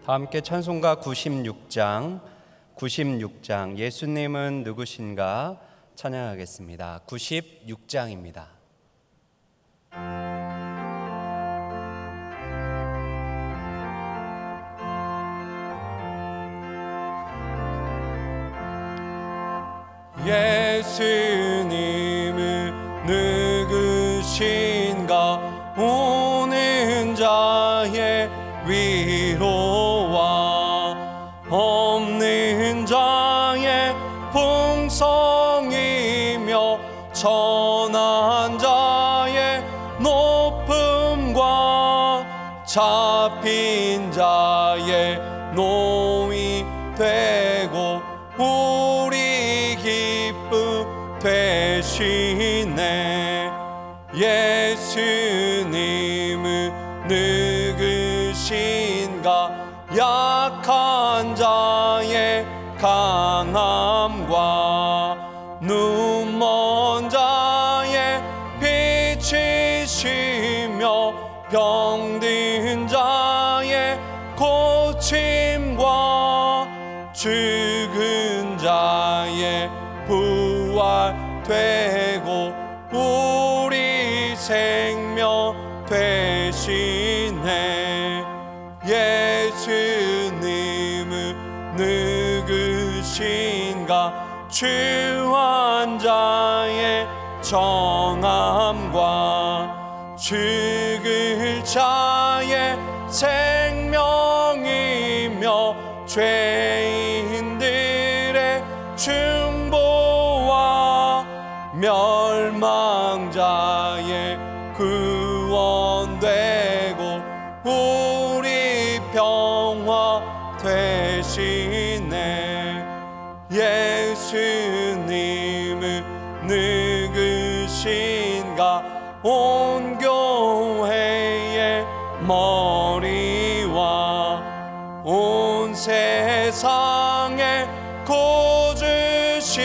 다 함께 찬송가 96장 예수님은 누구신가 찬양하겠습니다. 96장입니다. 예수님은 누구신가 오는 자의 위로와 없는 자의 풍성이며 천한 자의 높음과 잡힌 자의 노이 되고 우리 기쁨 되시네. 예수님은 누구신가 약한 자의 강함과 눈먼 자의 빛이시며 병든 자의 고침과 죽은 자의 부활되고 우리 생명 되시네. 예수님은 누구신가 추한 자의 정함과 죽을 자의 생명이며 죄인들의 중보와 멸망자의 구원되고 우리 평화 되시네. 예수님은 누구신가 온 교회의 머리와 온 세상의 구주시며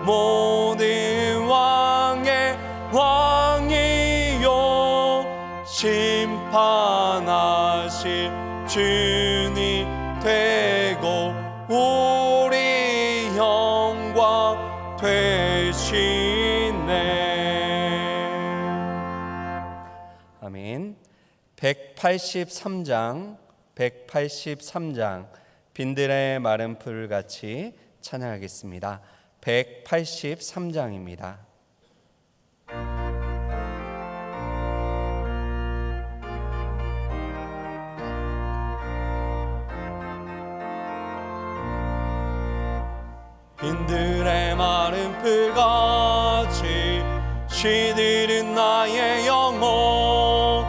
모든 왕의 왕이요 심판하실 주님 되고 우리 영광 되시네. 아멘. 183장 빈들의 마른 풀같이 찬양하겠습니다. 183장입니다. 빈들의 마른 풀같이 시들은 나의 영혼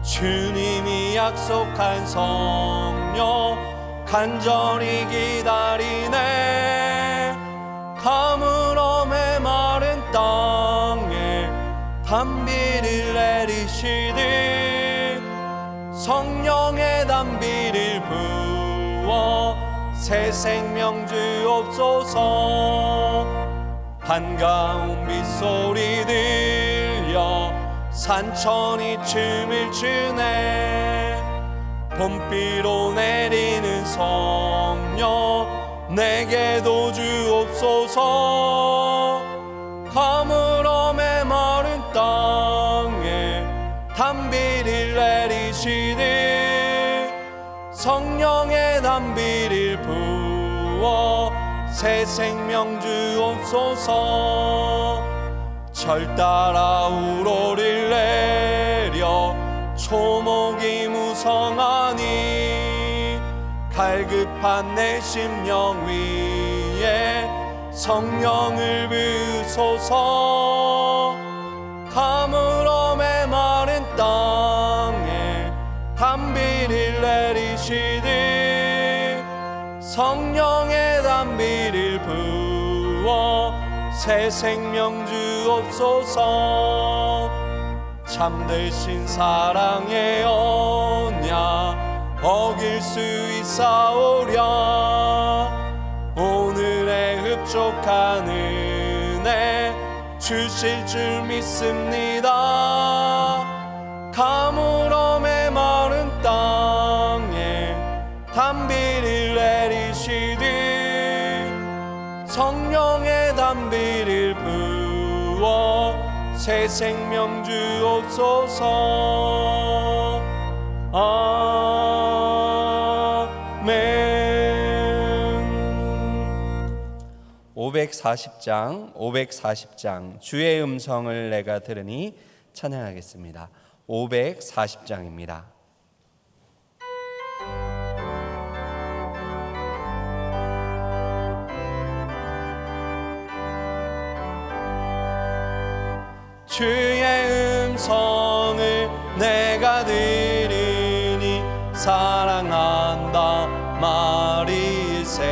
주님이 약속한 성령 간절히 기다리네. 가물어 메마른 땅에 단비를 내리시듯 성령의 단비를 부어 새 생명 주옵소서. 한가운 빗소리 들려 산천이 춤을 추네. 봄비로 내리는 성령 내게도 주옵소서. 가물어 메마른 땅에 단비를 내리시듯 성령의 단비를 부어 새 생명 주옵소서. 절 따라 우로를 내려 초목이 무성하니 갈급한 내 심령 위에 성령을 부으소서. 가물어 메마른 땅에 단비를 내리시듯 성령의 단비를 부어 새 생명 주옵소서. 참되신 사랑의 언약 어길 수 있사오랴. 오늘의 흡족한 은혜 주실 줄 믿습니다. 가물어 메마른 땅에 귀한 비를 부어 새 생명 주옵소서. 아멘. 540장 주의 음성을 내가 들으니 찬양하겠습니다. 540장입니다. 주의 음성을 내가 들으니 사랑한다 말이세.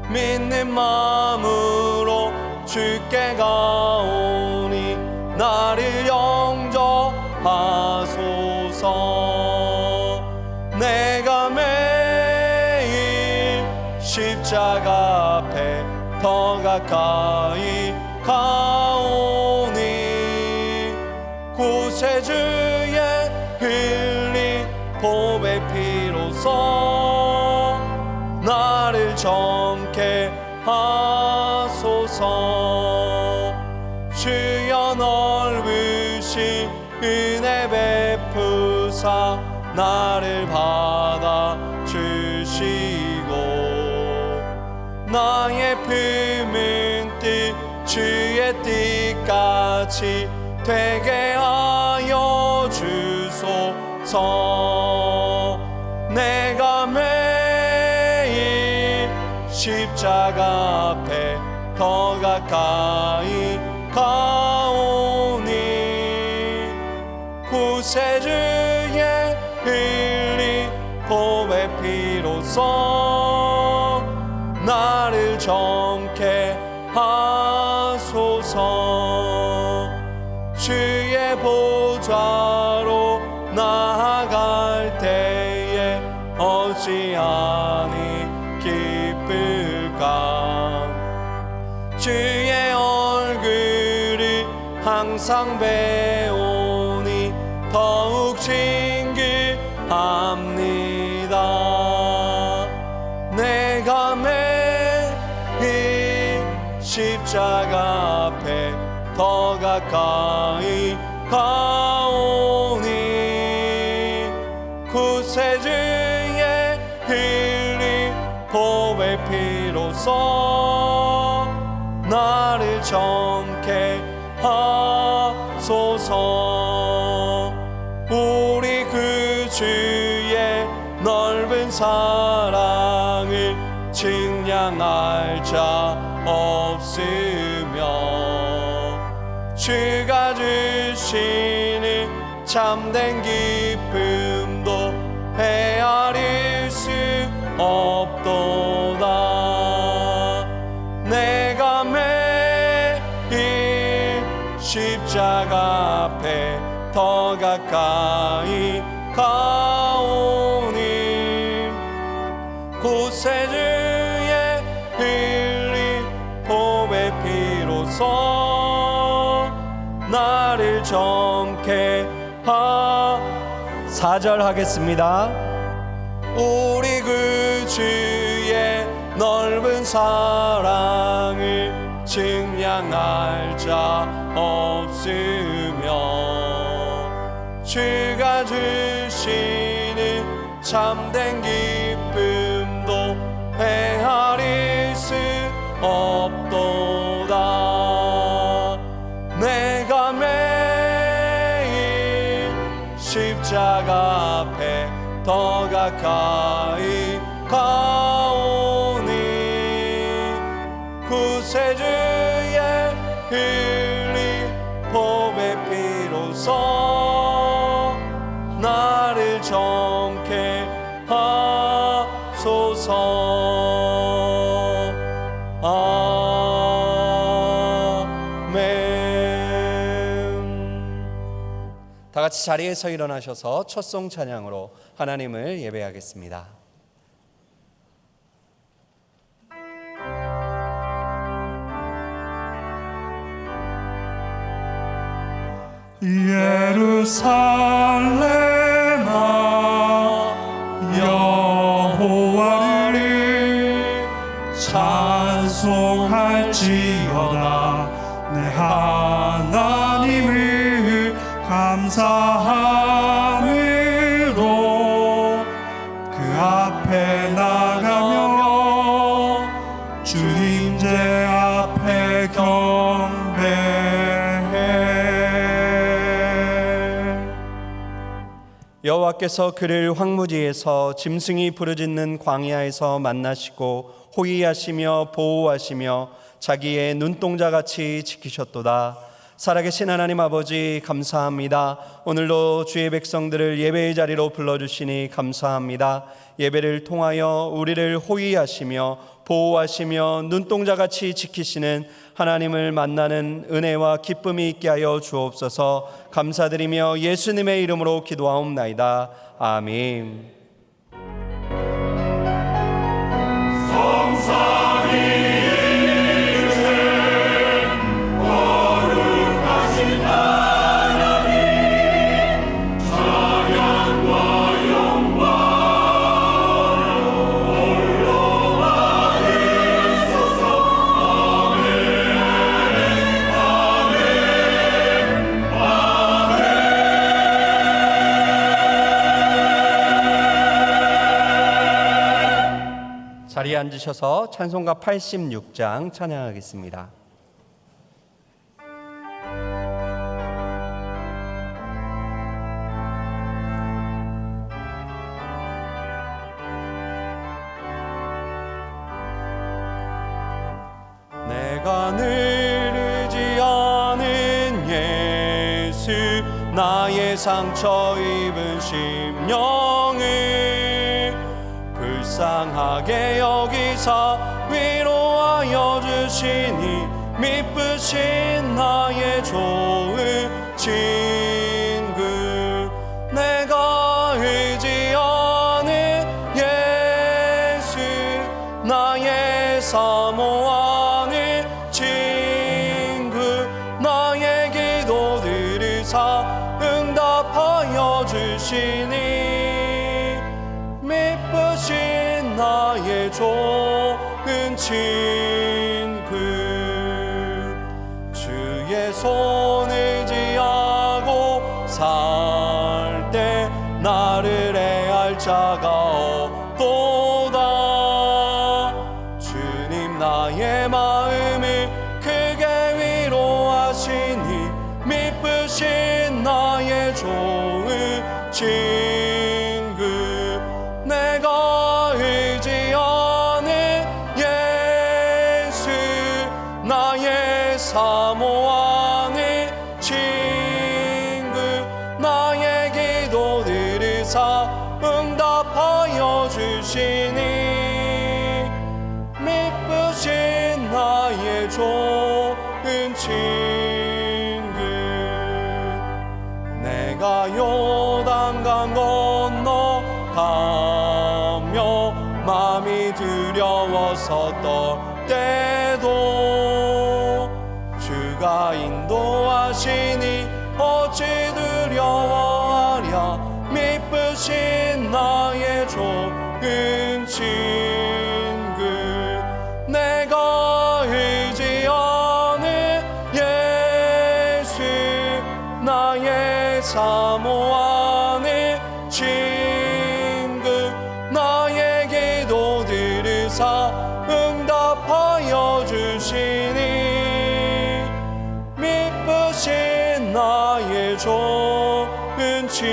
믿는 마음으로 주께 가오니 나를 영접하소서. 내가 매일 십자가 앞에 더 가까이 가오니 구세주의 흘린 보배 피로써 나를 정케 하소서. 주여 넓으신 은혜 베푸사 나를 받아 주시고 나의 품은 뜻 주의 뜻같이 되게 하여 주소서. 내가 매일 십자가 앞에 더 가까이 가오니 구세주의 흘린 보배 피로써 나를 정케 하소서. 주의 보좌로 나아갈 때에 어찌하니 기쁠까. 주의 얼굴을 항상 배우니 더욱 징그합니다. 내가 매일 십자가 앞에 더 가까이 가오니 구세주의 흘린 보배 피로써 나를 정케 하소서. 우리 그 주의 넓은 사랑을 증량할 자 없으며 주가 주시는 참된 기쁨도 헤아릴 수 없도다. 내가 매일 십자가 앞에 더 가까이 가오니 구세주의 흘린 보배 피로써 나를 정케 하. 4절 하겠습니다. 우리 그 주의 넓은 사랑을 증량할 자 없으며 주가 주시는 참된 기쁨도 헤아릴 수 없도다. 내가 매일 십자가 앞에 더 가까이 가오니 구세주의 흘린 보배 피로써 나를 정케 하소서. 아멘. 다 같이 자리에서 일어나셔서 첫송 찬양으로 하나님을 예배하겠습니다. 예루살렘아 여호와를 찬송할 할지어다. 내 하나님을 감사함으로 그 앞에 나가며 주님제 앞에 경배해. 여호와께서 그를 황무지에서 짐승이 부르짖는 광야에서 만나시고 호위하시며 보호하시며 자기의 눈동자같이 지키셨도다. 살아계신 하나님 아버지, 감사합니다. 오늘도 주의 백성들을 예배의 자리로 불러주시니 감사합니다. 예배를 통하여 우리를 호위하시며 보호하시며 눈동자같이 지키시는 하나님을 만나는 은혜와 기쁨이 있게 하여 주옵소서. 감사드리며 예수님의 이름으로 기도하옵나이다. 아멘. 자리에 앉으셔서 찬송가 86장 찬양하겠습니다. 내가 늘 의지하는 예수, 나의 상처 입은 심령을 불쌍하게 여기사 위로하여 주시니 미쁘신 나의 좋은 친구. 내가 의지하는 예수, 나의 사모하는 친구. 나의 기도 들으사 응답하여 주시니 미쁘신 나의 좋은 친구. 주의 손 의지하고 살 때 나를 해할 자가 없도다. 주님 나의 마음을 크게 위로하시니 미쁘신 나의 좋은 친구. 내가 의지하는 예수, 나의 사모하는 친구. 나의 기도 들으사 응답하여 주시니 미쁘신 나의 좋은 친구. 내가 요단강 건너 가며 마음이 두려워서 떨 때도 주가 인도하시니 어찌 두려워하랴. 미쁘신 나의 좋은 친구. 내가 의지하는 예수, 나의 사모하는 친구. 나의 기도 들으사 응답하여 주시니 미쁘신 나의 좋은 친구.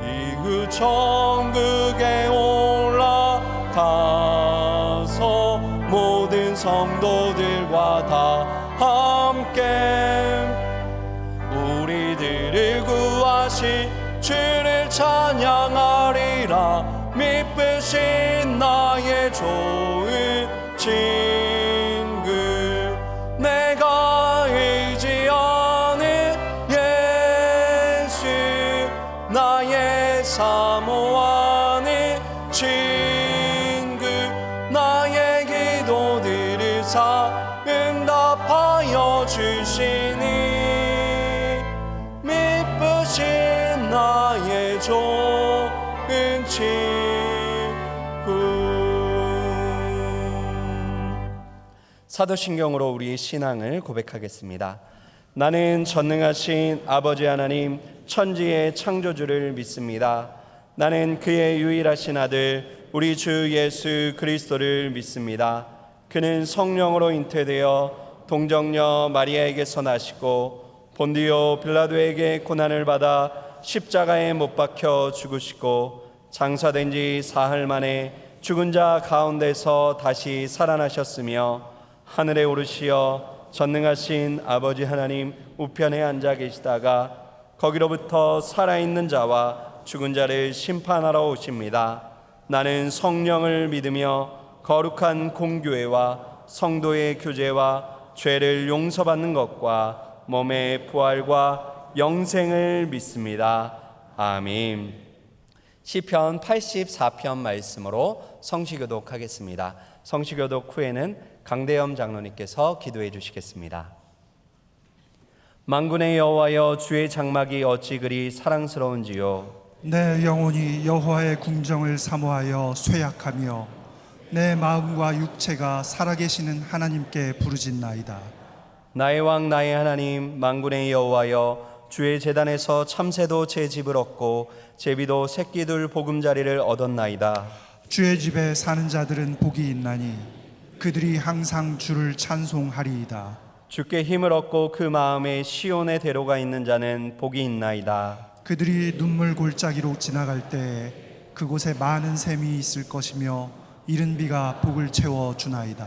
이후 천국에 올라가서 모든 성도들과 다 함께 우리들을 구하신 주를 찬양하리라. 미쁘신 나의 좋은 친구. 내가 의지하는 예수, 나의 사모하는 친구. 나의 기도 들으사 응답하여 주시니 미쁘신 나의 좋은 친구. 사도신경으로 우리의 신앙을 고백하겠습니다. 나는 전능하신 아버지 하나님 천지의 창조주를 믿습니다. 나는 그의 유일하신 아들 우리 주 예수 그리스도를 믿습니다. 그는 성령으로 잉태되어 동정녀 마리아에게서 나시고 본디오 빌라도에게 고난을 받아 십자가에 못 박혀 죽으시고 장사된 지 사흘 만에 죽은 자 가운데서 다시 살아나셨으며 하늘에 오르시어 전능하신 아버지 하나님 우편에 앉아 계시다가 거기로부터 살아있는 자와 죽은 자를 심판하러 오십니다. 나는 성령을 믿으며 거룩한 공교회와 성도의 교제와 죄를 용서받는 것과 몸의 부활과 영생을 믿습니다. 아멘. 시편 84편 말씀으로 성시교독하겠습니다. 성시교독 후에는 강대염 장로님께서 기도해 주시겠습니다. 만군의 여호와여, 주의 장막이 어찌 그리 사랑스러운지요. 내 영혼이 여호와의 궁정을 사모하여 쇠약하며 내 마음과 육체가 살아계시는 하나님께 부르짖나이다. 나의 왕 나의 하나님 만군의 여호와여, 주의 제단에서 참새도 제 집을 얻고 제비도 새끼들 보금자리를 얻었나이다. 주의 집에 사는 자들은 복이 있나니 그들이 항상 주를 찬송하리이다. 주께 힘을 얻고 그 마음에 시온의 대로가 있는 자는 복이 있나이다. 그들이 눈물 골짜기로 지나갈 때 그곳에 많은 샘이 있을 것이며 이른 비가 복을 채워 주나이다.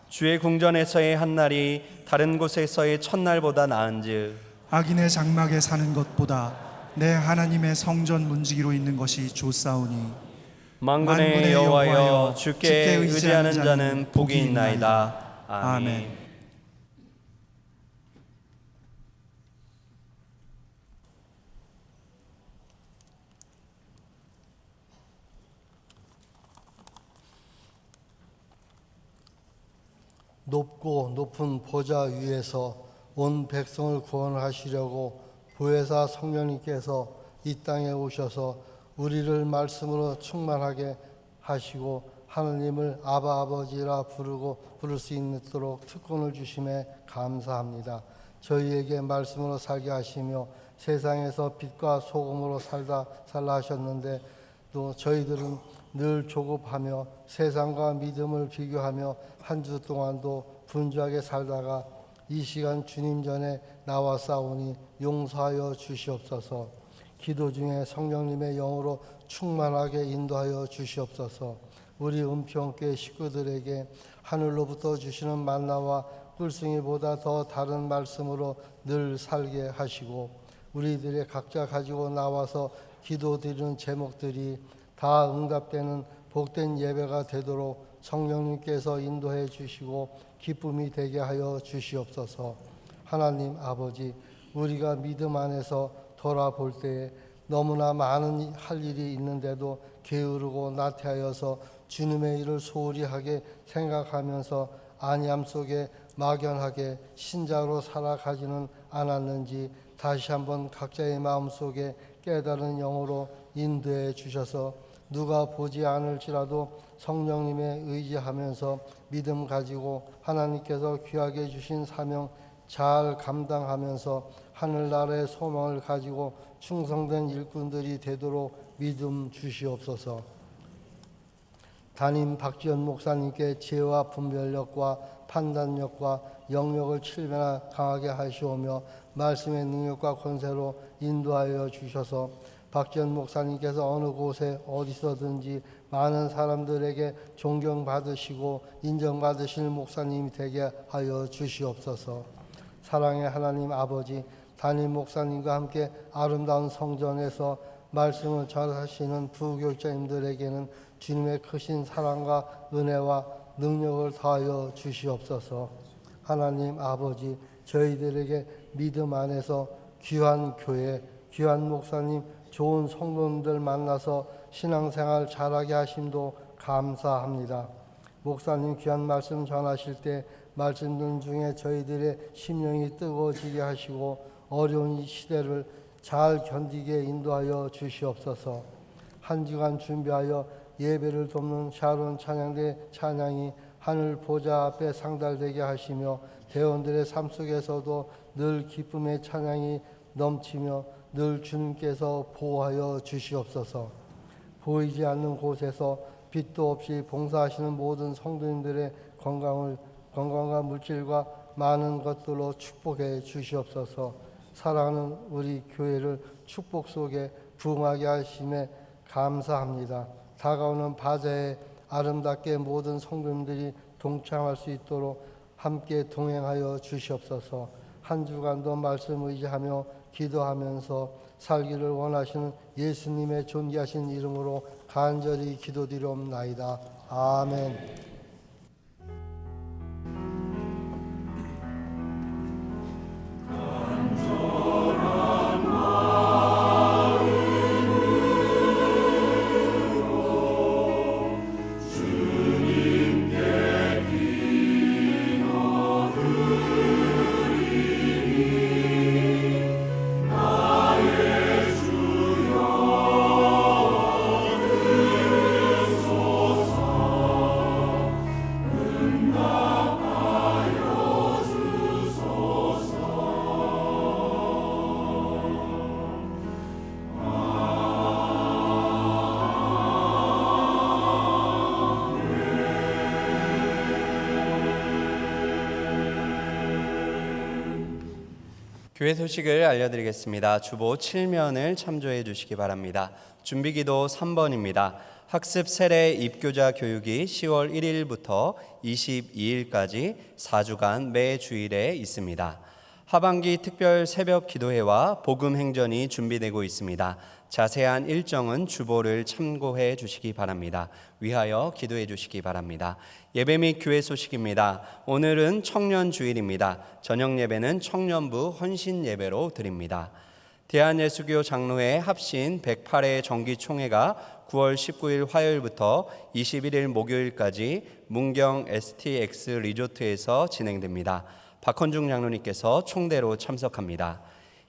주의 궁전에서의 한날이 다른 곳에서의 첫날보다 나은즉 악인의 장막에 사는 것보다 내 하나님의 성전 문지기로 있는 것이 좋사오니 만군의 여호와여, 주께 의지하는 자는 복이 있나이다. 아멘. 높고 높은 보좌 위에서 온 백성을 구원하시려고 보혜사 성령님께서 이 땅에 오셔서 우리를 말씀으로 충만하게 하시고 하느님을 아바 아버지라 부를 수 있도록 특권을 주심에 감사합니다. 저희에게 말씀으로 살게 하시며 세상에서 빛과 소금으로 살라 하셨는데 또 저희들은 늘 조급하며 세상과 믿음을 비교하며 한 주 동안도 분주하게 살다가 이 시간 주님 전에 나와 싸우니 용서하여 주시옵소서. 기도 중에 성령님의 영으로 충만하게 인도하여 주시옵소서. 우리 은평교회 식구들에게 하늘로부터 주시는 만나와 꿀송이보다 더 다른 말씀으로 늘 살게 하시고 우리들의 각자 가지고 나와서 기도드리는 제목들이 다 응답되는 복된 예배가 되도록 성령님께서 인도해 주시고 기쁨이 되게 하여 주시옵소서. 하나님 아버지, 우리가 믿음 안에서 돌아볼 때에 너무나 많은 할 일이 있는데도 게으르고 나태하여서 주님의 일을 소홀히 하게 생각하면서 안위함 속에 막연하게 신자로 살아가지는 않았는지 다시 한번 각자의 마음속에 깨달은 영으로 인도해 주셔서 누가 보지 않을지라도 성령님에 의지하면서 믿음 가지고 하나님께서 귀하게 주신 사명 잘 감당하면서 하늘나라의 소망을 가지고 충성된 일꾼들이 되도록 믿음 주시옵소서. 담임 박지원 목사님께 지혜와 분별력과 판단력과 영역을 7배나 강하게 하시오며 말씀의 능력과 권세로 인도하여 주셔서 박지원 목사님께서 어느 곳에 어디서든지 많은 사람들에게 존경받으시고 인정받으실 목사님이 되게 하여 주시옵소서. 사랑의 하나님 아버지, 담임 목사님과 함께 아름다운 성전에서 말씀을 전하시는 부교육자님들에게는 주님의 크신 사랑과 은혜와 능력을 더하여 주시옵소서. 하나님 아버지, 저희들에게 믿음 안에서 귀한 교회, 귀한 목사님, 좋은 성도님들 만나서 신앙생활 잘하게 하심도 감사합니다. 목사님 귀한 말씀 전하실 때 말씀들 중에 저희들의 심령이 뜨거워지게 하시고 어려운 이 시대를 잘 견디게 인도하여 주시옵소서. 한 주간 준비하여 예배를 돕는 샤론 찬양대 찬양이 하늘 보좌 앞에 상달되게 하시며 대원들의 삶 속에서도 늘 기쁨의 찬양이 넘치며 늘 주님께서 보호하여 주시옵소서. 보이지 않는 곳에서 빛도 없이 봉사하시는 모든 성도님들의 건강과 물질과 많은 것들로 축복해 주시옵소서. 사랑하는 우리 교회를 축복 속에 부흥하게 하심에 감사합니다. 다가오는 바자에 아름답게 모든 성도님들이 동참할 수 있도록 함께 동행하여 주시옵소서. 한 주간도 말씀 의지하며 기도하면서 살기를 원하시는 예수님의 존귀하신 이름으로 간절히 기도드리옵나이다. 아멘. 교회 소식을 알려드리겠습니다. 주보 7면을 참조해 주시기 바랍니다. 준비기도 3번입니다. 학습 세례 입교자 교육이 10월 1일부터 22일까지 4주간 매 주일에 있습니다. 하반기 특별 새벽 기도회와 복음 행전이 준비되고 있습니다. 자세한 일정은 주보를 참고해 주시기 바랍니다. 위하여 기도해 주시기 바랍니다. 예배 및 교회 소식입니다. 오늘은 청년 주일입니다. 저녁 예배는 청년부 헌신 예배로 드립니다. 대한예수교 장로회 합신 108회 정기총회가 9월 19일 화요일부터 21일 목요일까지 문경 STX 리조트에서 진행됩니다. 박헌중 장로님께서 총대로 참석합니다.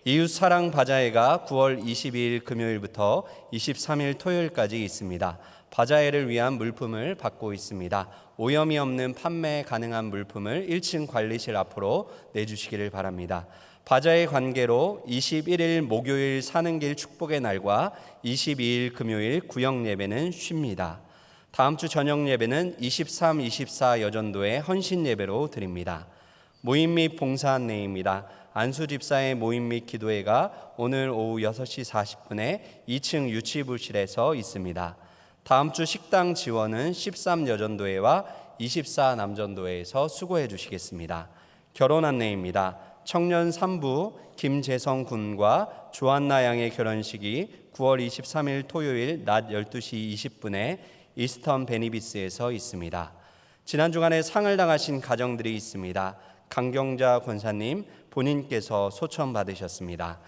이웃사랑 바자회가 9월 22일 금요일부터 23일 토요일까지 있습니다. 바자회를 위한 물품을 받고 있습니다. 오염이 없는 판매 가능한 물품을 1층 관리실 앞으로 내주시기를 바랍니다. 바자회 관계로 21일 목요일 사는 길 축복의 날과 22일 금요일 구역 예배는 쉽니다. 다음 주 저녁 예배는 23, 24 여전도의 헌신 예배로 드립니다. 모임 및 봉사 안내입니다. 안수 집사의 모임 및 기도회가 오늘 오후 6시 40분에 2층 유치부실에서 있습니다. 다음 주 식당 지원은 13 여전도회와 24 남전도회에서 수고해 주시겠습니다. 결혼 안내입니다. 청년 3부 김재성 군과 조한나 양의 결혼식이 9월 23일 토요일 낮 12시 20분에 이스턴 베니비스에서 있습니다. 지난 주간에 상을 당하신 가정들이 있습니다. 강경자 권사님 본인께서 소천 받으셨습니다.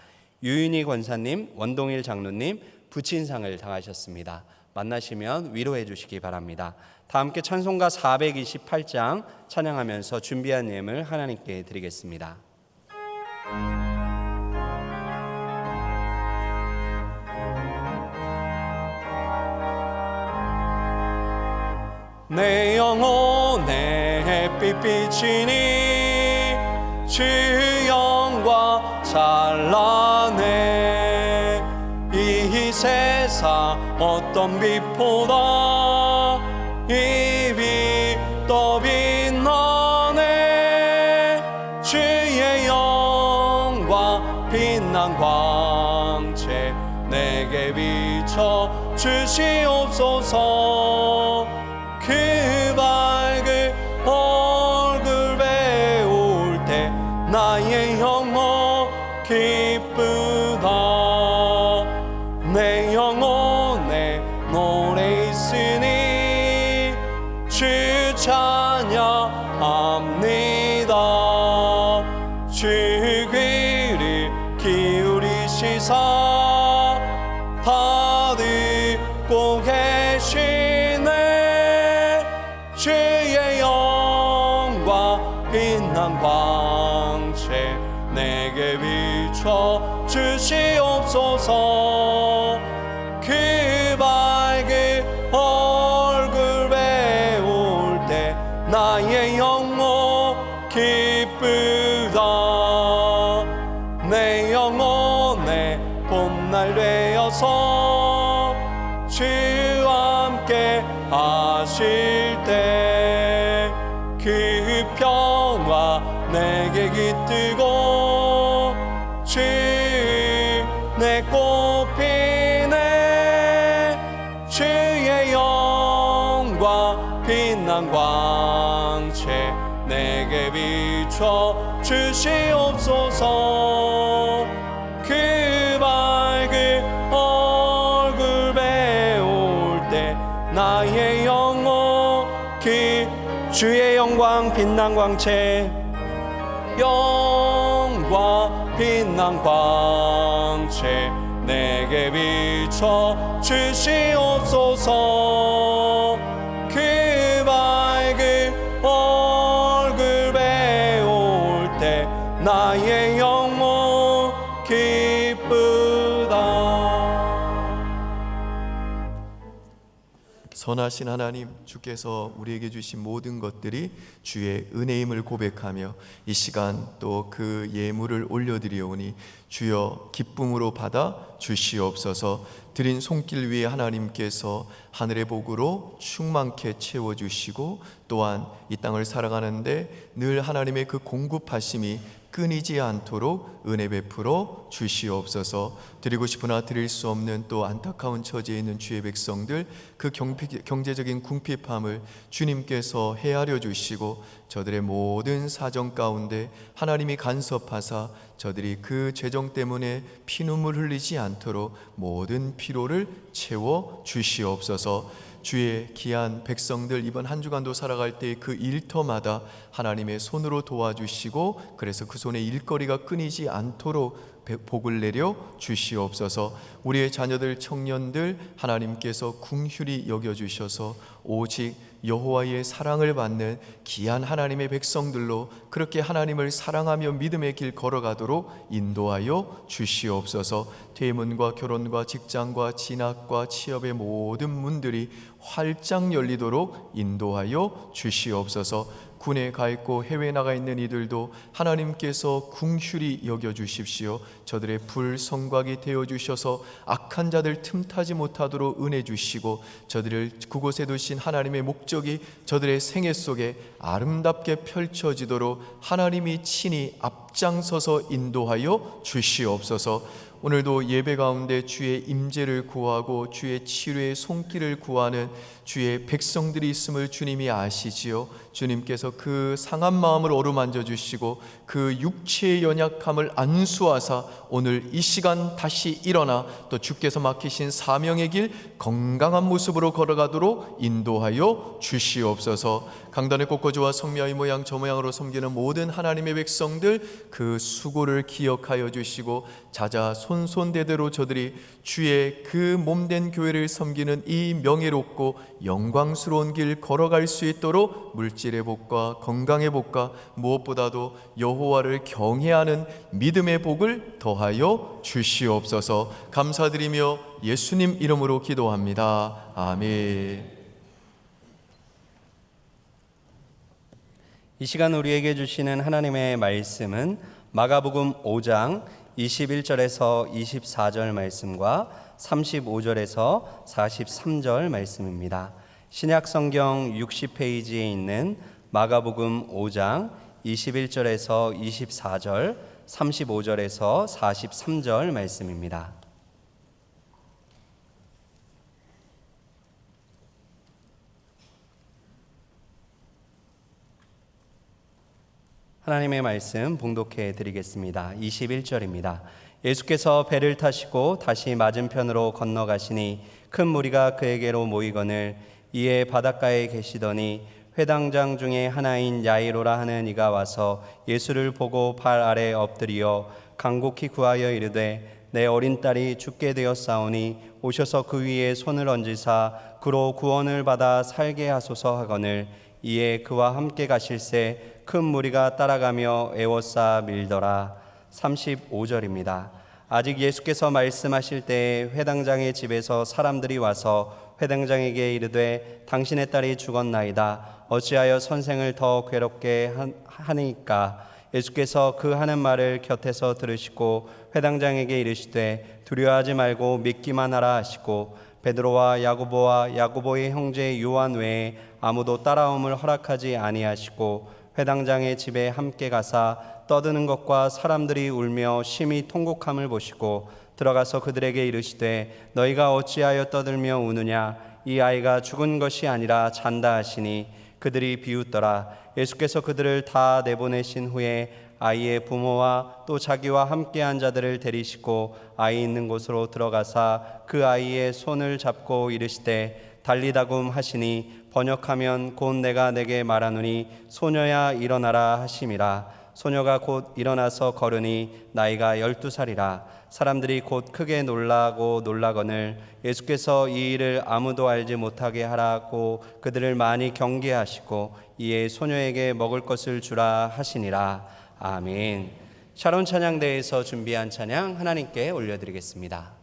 유인희 권사님, 원동일 장로님 부친상을 당하셨습니다. 만나시면 위로해 주시기 바랍니다. 다 함께 찬송가 428장 찬양하면서 준비한 예물 하나님께 드리겠습니다. 내 영혼의 햇빛 비치니 주 영광 찬란해. 이 세상 어떤 빛보다 이 빛 더 빛나네. 주의 영광 빛난 광채 내게 비춰 주시옵소서. 그 밝은 얼굴 배울 때 나의 영혼 기쁘다. 내 영혼에 노래 있으니 주 찬양합니다. 주 귀를 기울이시사 다 듣고 계시네. 주의 영광 빛난 광채 내게 비춰 주시옵소서. 그 밝은 얼굴 배울 때 되어서 주와 함께 하실 때 그 평화 내게 깃들고 주 내 꽃피네 주의 영광 빛난 광채 내게 비춰 주시옵소서. 그 밝은 얼굴 배울 때 나의 영혼이 주의 영광 빛난 광채 영광 빛난 광채 내게 비춰 주시옵소서. 그 밝은 얼굴 배울 때 나의 영혼 기쁘다. 선하신 하나님, 주께서 우리에게 주신 모든 것들이 주의 은혜임을 고백하며 이 시간 또 그 예물을 올려드리오니 주여 기쁨으로 받아 주시옵소서. 드린 손길 위에 하나님께서 하늘의 복으로 충만케 채워주시고 또한 이 땅을 살아가는데 늘 하나님의 그 공급하심이 끊이지 않도록 은혜 베풀어 주시옵소서. 드리고 싶으나 드릴 수 없는 또 안타까운 처지에 있는 주의 백성들, 그 경제적인 궁핍함을 주님께서 헤아려 주시고 저들의 모든 사정 가운데 하나님이 간섭하사 저들이 그 죄정 때문에 피눈물 흘리지 않도록 모든 피로를 채워 주시옵소서. 주의 귀한 백성들 이번 한 주간도 살아갈 때 그 일터마다 하나님의 손으로 도와주시고 그래서 그 손에 일거리가 끊이지 않도록 복을 내려 주시옵소서. 우리의 자녀들 청년들 하나님께서 긍휼히 여겨주셔서 오직 여호와의 사랑을 받는 귀한 하나님의 백성들로 그렇게 하나님을 사랑하며 믿음의 길 걸어가도록 인도하여 주시옵소서. 퇴문과 결혼과 직장과 진학과 취업의 모든 문들이 활짝 열리도록 인도하여 주시옵소서. 군에 가 있고 해외에 나가 있는 이들도 하나님께서 긍휼히 여겨 주십시오. 저들의 불성곽이 되어 주셔서 악한 자들 틈타지 못하도록 은혜 주시고 저들을 그곳에 두신 하나님의 목적이 저들의 생애 속에 아름답게 펼쳐지도록 하나님이 친히 앞장서서 인도하여 주시옵소서. 오늘도 예배 가운데 주의 임재를 구하고 주의 치료의 손길을 구하는 주의 백성들이 있음을 주님이 아시지요. 주님께서 그 상한 마음을 어루만져 주시고 그 육체의 연약함을 안수하사 오늘 이 시간 다시 일어나 또 주께서 맡기신 사명의 길 건강한 모습으로 걸어가도록 인도하여 주시옵소서. 강단의 꽃꽂이와 성묘의 모양 저 모양으로 섬기는 모든 하나님의 백성들 그 수고를 기억하여 주시고 자자 손손대대로 저들이 주의 그 몸된 교회를 섬기는 이 명예롭고 영광스러운 길 걸어갈 수 있도록 물질의 복과 건강의 복과 무엇보다도 여호와를 경외하는 믿음의 복을 더하여 주시옵소서. 감사드리며 예수님 이름으로 기도합니다. 아멘. 이 시간 우리에게 주시는 하나님의 말씀은 마가복음 5장 21절에서 24절 말씀과 35절에서 43절 말씀입니다. 신약성경 60페이지에 있는 마가복음 5장 21절에서 24절, 35절에서 43절 말씀입니다. 하나님의 말씀 봉독해 드리겠습니다. 21절입니다. 예수께서 배를 타시고 다시 맞은편으로 건너가시니 큰 무리가 그에게로 모이거늘 이에 바닷가에 계시더니 회당장 중에 하나인 야이로라 하는 이가 와서 예수를 보고 발 아래 엎드리어 간곡히 구하여 이르되 내 어린 딸이 죽게 되었사오니 오셔서 그 위에 손을 얹으사 그로 구원을 받아 살게 하소서 하거늘 이에 그와 함께 가실새 큰 무리가 따라가며 애워싸 밀더라. 35절입니다. 아직 예수께서 말씀하실 때에 회당장의 집에서 사람들이 와서 회당장에게 이르되 당신의 딸이 죽었나이다. 어찌하여 선생을 더 괴롭게 하니까? 예수께서 그 하는 말을 곁에서 들으시고 회당장에게 이르시되 두려워하지 말고 믿기만 하라 하시고 베드로와 야고보의 형제 요한 외에 아무도 따라옴을 허락하지 아니하시고 회당장의 집에 함께 가사 떠드는 것과 사람들이 울며 심히 통곡함을 보시고 들어가서 그들에게 이르시되 너희가 어찌하여 떠들며 우느냐 이 아이가 죽은 것이 아니라 잔다 하시니 그들이 비웃더라. 예수께서 그들을 다 내보내신 후에 아이의 부모와 또 자기와 함께한 자들을 데리시고 아이 있는 곳으로 들어가사 그 아이의 손을 잡고 이르시되 달리다굼 하시니 번역하면 곧 내가 내게 말하노니 소녀야 일어나라 하심이라. 소녀가 곧 일어나서 걸으니 나이가 12살이라. 사람들이 곧 크게 놀라거늘 예수께서 이 일을 아무도 알지 못하게 하라고 그들을 많이 경계하시고 이에 소녀에게 먹을 것을 주라 하시니라. 아멘. 샤론 찬양대에서 준비한 찬양 하나님께 올려드리겠습니다.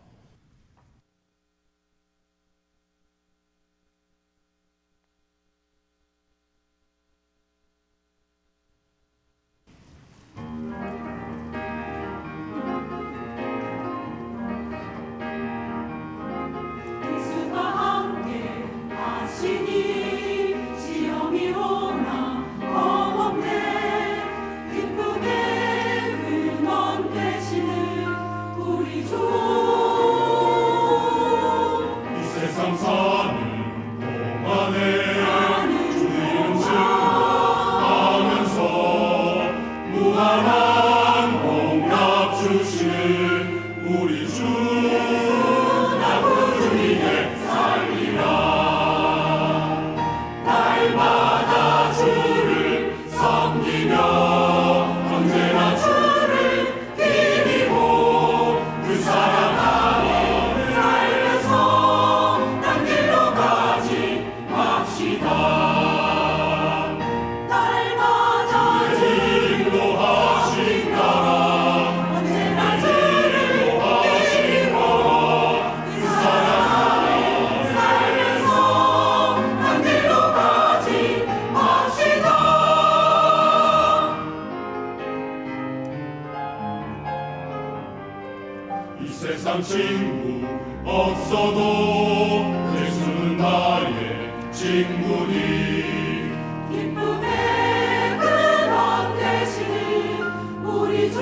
세상 친구 없어도 예수는 나의 친구니 기쁨의 근원 되시는 우리 주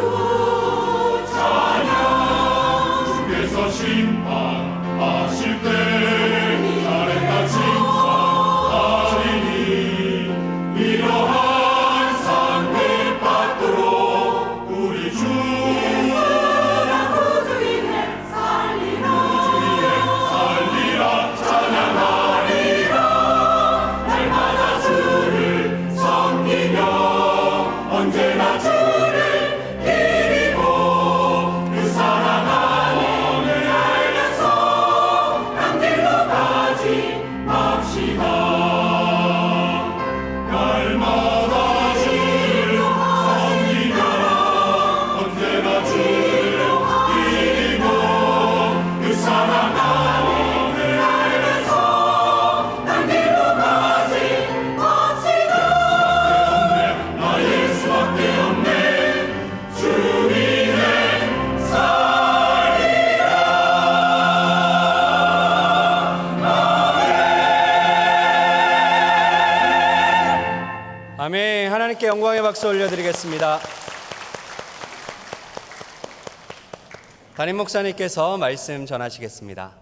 찬양 주께서 심판하실 때 잘했다 칭찬하리니 이러한 상을 받도록 우리 주 아멘. 하나님께 영광의 박수 올려드리겠습니다. 담임 목사님께서 말씀 전하시겠습니다.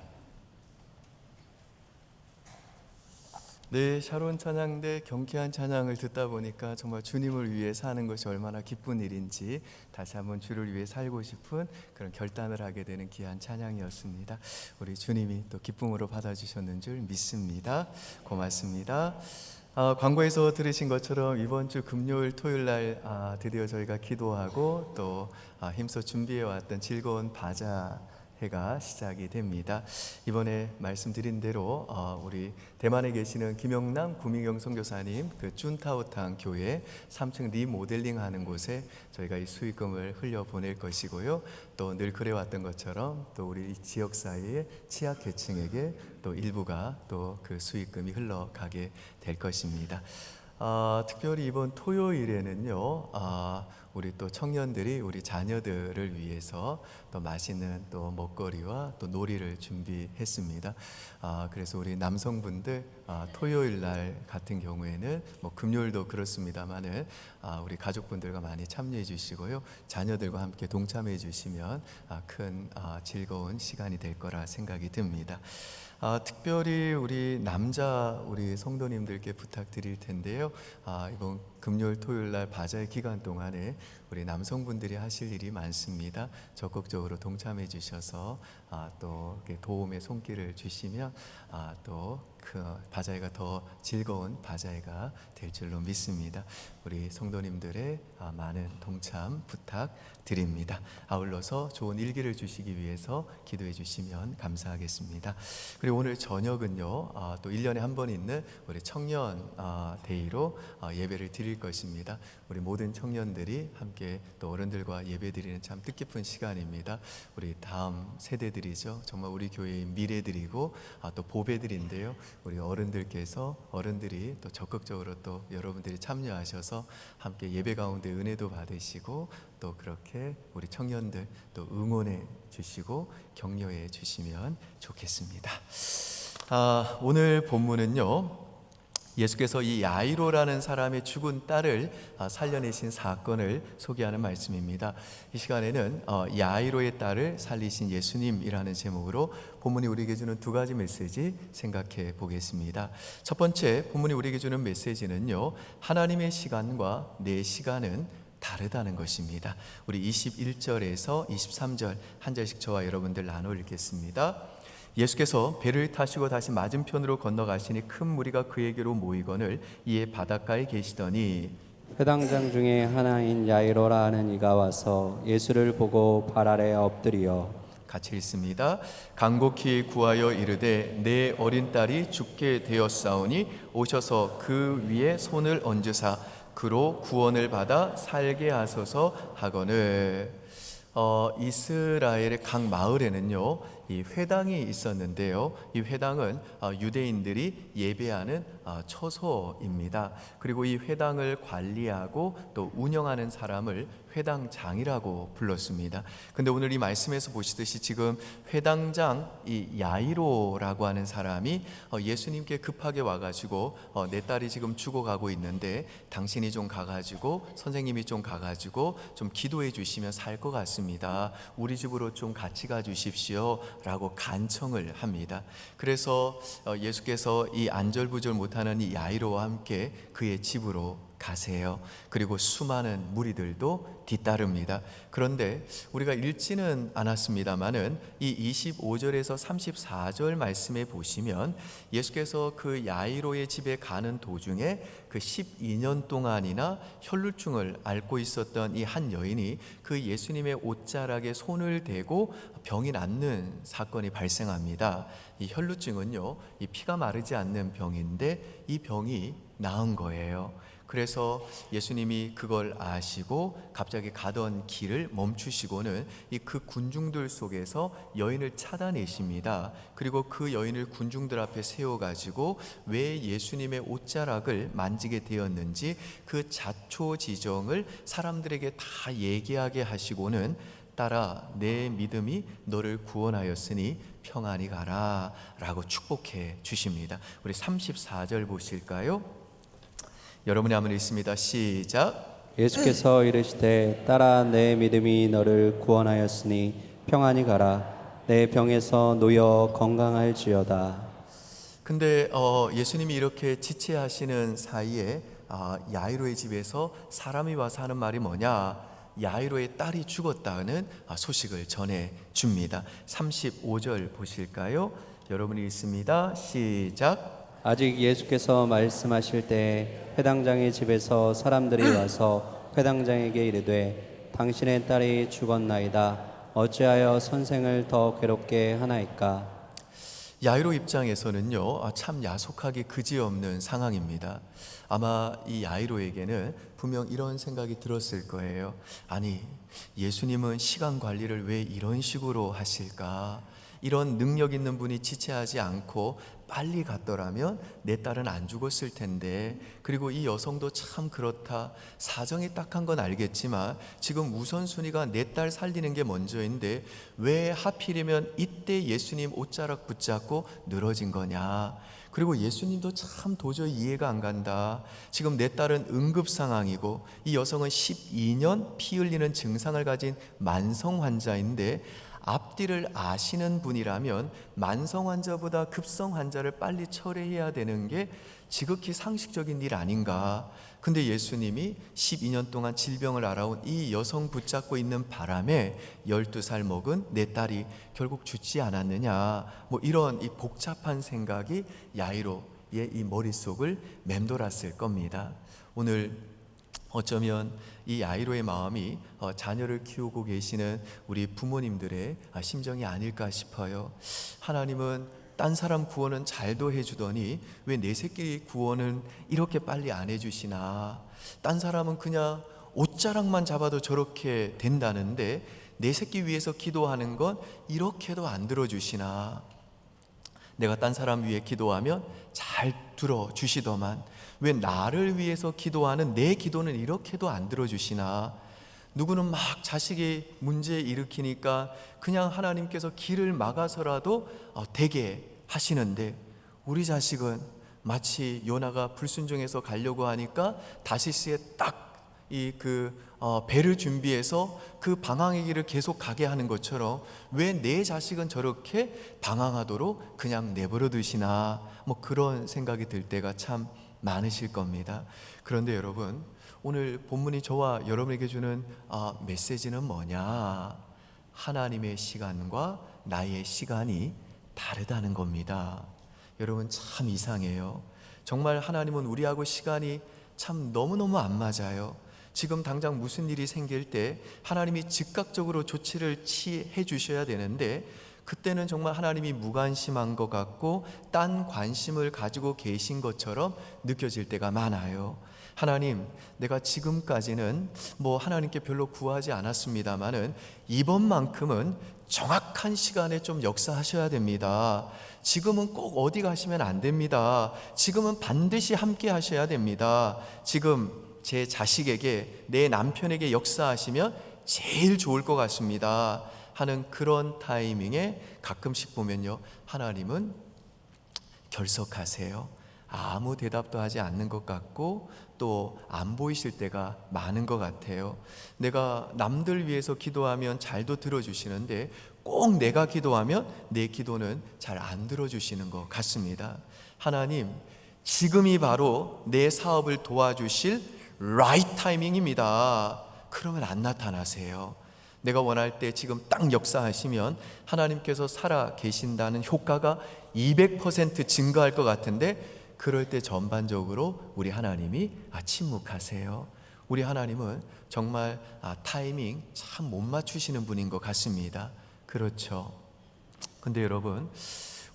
네, 샤론 찬양대 경쾌한 찬양을 듣다 보니까 정말 주님을 위해 사는 것이 얼마나 기쁜 일인지 다시 한번 주를 위해 살고 싶은 그런 결단을 하게 되는 귀한 찬양이었습니다. 우리 주님이 또 기쁨으로 받아주셨는 줄 믿습니다. 고맙습니다. 광고에서 들으신 것처럼 이번 주 금요일 토요일 날 드디어 저희가 기도하고 또 힘써 준비해 왔던 즐거운 바자회가 시작이 됩니다. 이번에 말씀드린 대로 우리 대만에 계시는 김영남 구미경 선교사님 그 쭌타오탕 교회 3층 리모델링하는 곳에 저희가 이 수익금을 흘려보낼 것이고요. 또 늘 그래왔던 것처럼 또 우리 지역 사회의 취약계층에게 또 일부가 또 그 수익금이 흘러가게 될 것입니다. 특별히 이번 토요일에는요, 우리 또 청년들이 우리 자녀들을 위해서 또 맛있는 또 먹거리와 또 놀이를 준비했습니다. 그래서 우리 남성분들 토요일 날 같은 경우에는 뭐 금요일도 그렇습니다만은 우리 가족분들과 많이 참여해 주시고요, 자녀들과 함께 동참해 주시면 큰 즐거운 시간이 될 거라 생각이 듭니다. 특별히 우리 성도님들께 부탁드릴 텐데요. 이번 금요일 토요일 날 바자회 기간 동안에 우리 남성분들이 하실 일이 많습니다. 적극적으로 동참해 주셔서 또 이렇게 도움의 손길을 주시면 또 그 바자회가 더 즐거운 바자회가 될 줄로 믿습니다. 우리 성도님들의 많은 동참 부탁드립니다. 아울러서 좋은 일기를 주시기 위해서 기도해 주시면 감사하겠습니다. 그리고 오늘 저녁은요, 또 1년에 한 번 있는 우리 청년 데이로 예배를 드릴 것입니다. 우리 모든 청년들이 함께 또 어른들과 예배 드리는 참 뜻깊은 시간입니다. 우리 다음 세대들이죠. 정말 우리 교회의 미래들이고 또 보배들인데요. 우리 어른들이 또 적극적으로 또 여러분들이 참여하셔서 함께 예배 가운데 은혜도 받으시고 또 그렇게 우리 청년들 또 응원해 주시고 격려해 주시면 좋겠습니다. 오늘 본문은요, 예수께서 이 야이로라는 사람의 죽은 딸을 살려내신 사건을 소개하는 말씀입니다. 이 시간에는 야이로의 딸을 살리신 예수님이라는 제목으로 본문이 우리에게 주는 두 가지 메시지 생각해 보겠습니다. 첫 번째, 본문이 우리에게 주는 메시지는요, 하나님의 시간과 내 시간은 다르다는 것입니다. 우리 21절에서 23절 한 절씩 저와 여러분들 나눠 읽겠습니다. 예수께서 배를 타시고 다시 맞은편으로 건너가시니 큰 무리가 그에게로 모이거늘 이에 바닷가에 계시더니 회당장 중에 하나인 야이로라 하는 이가 와서 예수를 보고 발 아래 엎드리어 같이 읽습니다. 간곡히 구하여 이르되 내 어린 딸이 죽게 되었사오니 오셔서 그 위에 손을 얹으사 그로 구원을 받아 살게 하소서 하거늘. 이스라엘의 각 마을에는요, 이 회당이 있었는데요, 이 회당은 유대인들이 예배하는 처소입니다. 그리고 이 회당을 관리하고 또 운영하는 사람을 회당장이라고 불렀습니다. 근데 오늘 이 말씀에서 보시듯이 지금 회당장 이 야이로라고 하는 사람이 예수님께 급하게 와가지고 내 딸이 지금 죽어가고 있는데 당신이 좀 가가지고 선생님이 좀 가가지고 좀 기도해 주시면 살 것 같습니다. 우리 집으로 좀 같이 가주십시오 라고 간청을 합니다. 그래서 예수께서 이 안절부절 못하는 이 야이로와 함께 그의 집으로 가세요. 그리고 수많은 무리들도 뒤따릅니다. 그런데 우리가 읽지는 않았습니다만은 이 25절에서 34절 말씀에 보시면 예수께서 그 야이로의 집에 가는 도중에 그 12년 동안이나 혈루증을 앓고 있었던 이 한 여인이 그 예수님의 옷자락에 손을 대고 병이 낫는 사건이 발생합니다. 이 혈루증은요, 이 피가 마르지 않는 병인데 이 병이 나은 거예요. 그래서 예수님이 그걸 아시고 갑자기 가던 길을 멈추시고는 이 그 군중들 속에서 여인을 찾아내십니다. 그리고 그 여인을 군중들 앞에 세워가지고 왜 예수님의 옷자락을 만지게 되었는지 그 자초지정을 사람들에게 다 얘기하게 하시고는 딸아, 내 믿음이 너를 구원하였으니 평안히 가라 라고 축복해 주십니다. 우리 34절 보실까요? 여러분이 한번 읽습니다. 시작. 예수께서 이르시되 딸아 내 믿음이 너를 구원하였으니 평안히 가라 내 병에서 놓여 건강할지어다. 근데 예수님이 이렇게 지체하시는 사이에 야이로의 집에서 사람이 와서 하는 말이 뭐냐? 야이로의 딸이 죽었다는 소식을 전해 줍니다. 35절 보실까요? 여러분이 읽습니다. 시작. 아직 예수께서 말씀하실 때 회당장의 집에서 사람들이 와서 회당장에게 이르되 당신의 딸이 죽었나이다. 어찌하여 선생을 더 괴롭게 하나이까? 야이로 입장에서는요, 참 야속하기 그지없는 상황입니다. 아마 이 야이로에게는 분명 이런 생각이 들었을 거예요. 아니, 예수님은 시간 관리를 왜 이런 식으로 하실까? 이런 능력 있는 분이 지체하지 않고 빨리 갔더라면 내 딸은 안 죽었을 텐데. 그리고 이 여성도 참 그렇다. 사정이 딱한 건 알겠지만 지금 우선순위가 내 딸 살리는 게 먼저인데 왜 하필이면 이때 예수님 옷자락 붙잡고 늘어진 거냐. 그리고 예수님도 참 도저히 이해가 안 간다. 지금 내 딸은 응급 상황이고 이 여성은 12년 피 흘리는 증상을 가진 만성 환자인데 앞뒤를 아시는 분이라면 만성 환자보다 급성 환자를 빨리 처리해야 되는 게 지극히 상식적인 일 아닌가. 근데 예수님이 12년 동안 질병을 알아온 이 여성 붙잡고 있는 바람에 12살 먹은 내 딸이 결국 죽지 않았느냐, 뭐 이런 이 복잡한 생각이 야이로의 이 머릿속을 맴돌았을 겁니다. 오늘 어쩌면 이 야이로의 마음이 자녀를 키우고 계시는 우리 부모님들의 심정이 아닐까 싶어요. 하나님은 딴 사람 구원은 잘도 해주더니 왜 내 새끼 구원은 이렇게 빨리 안 해주시나. 딴 사람은 그냥 옷자락만 잡아도 저렇게 된다는데 내 새끼 위해서 기도하는 건 이렇게도 안 들어주시나. 내가 딴 사람 위해 기도하면 잘 들어주시더만 왜 나를 위해서 기도하는 내 기도는 이렇게도 안 들어주시나. 누구는 막 자식이 문제 일으키니까 그냥 하나님께서 길을 막아서라도 되게 하시는데 우리 자식은 마치 요나가 불순종해서 가려고 하니까 다시스에 딱 배를 준비해서 그 방황의 길을 계속 가게 하는 것처럼 왜 내 자식은 저렇게 방황하도록 그냥 내버려 두시나, 뭐 그런 생각이 들 때가 참 많으실 겁니다. 그런데 여러분, 오늘 본문이 저와 여러분에게 주는 메시지는 뭐냐? 하나님의 시간과 나의 시간이 다르다는 겁니다. 여러분, 참 이상해요. 정말 하나님은 우리하고 시간이 참 너무너무 안 맞아요. 지금 당장 무슨 일이 생길 때 하나님이 즉각적으로 조치를 취해 주셔야 되는데 그때는 정말 하나님이 무관심한 것 같고 딴 관심을 가지고 계신 것처럼 느껴질 때가 많아요. 하나님, 내가 지금까지는 뭐 하나님께 별로 구하지 않았습니다마는 이번만큼은 정확한 시간에 좀 역사하셔야 됩니다. 지금은 꼭 어디 가시면 안 됩니다. 지금은 반드시 함께 하셔야 됩니다. 지금 제 자식에게, 내 남편에게 역사하시면 제일 좋을 것 같습니다 하는 그런 타이밍에 가끔씩 보면요, 하나님은 결석하세요. 아무 대답도 하지 않는 것 같고 또 안 보이실 때가 많은 것 같아요. 내가 남들 위해서 기도하면 잘도 들어주시는데 꼭 내가 기도하면 내 기도는 잘 안 들어주시는 것 같습니다. 하나님, 지금이 바로 내 사업을 도와주실 right 타이밍입니다. 그러면 안 나타나세요. 내가 원할 때 지금 딱 역사하시면 하나님께서 살아 계신다는 효과가 200% 증가할 것 같은데 그럴 때 전반적으로 우리 하나님이 침묵하세요. 우리 하나님은 정말 타이밍 참 못 맞추시는 분인 것 같습니다. 그렇죠. 근데 여러분,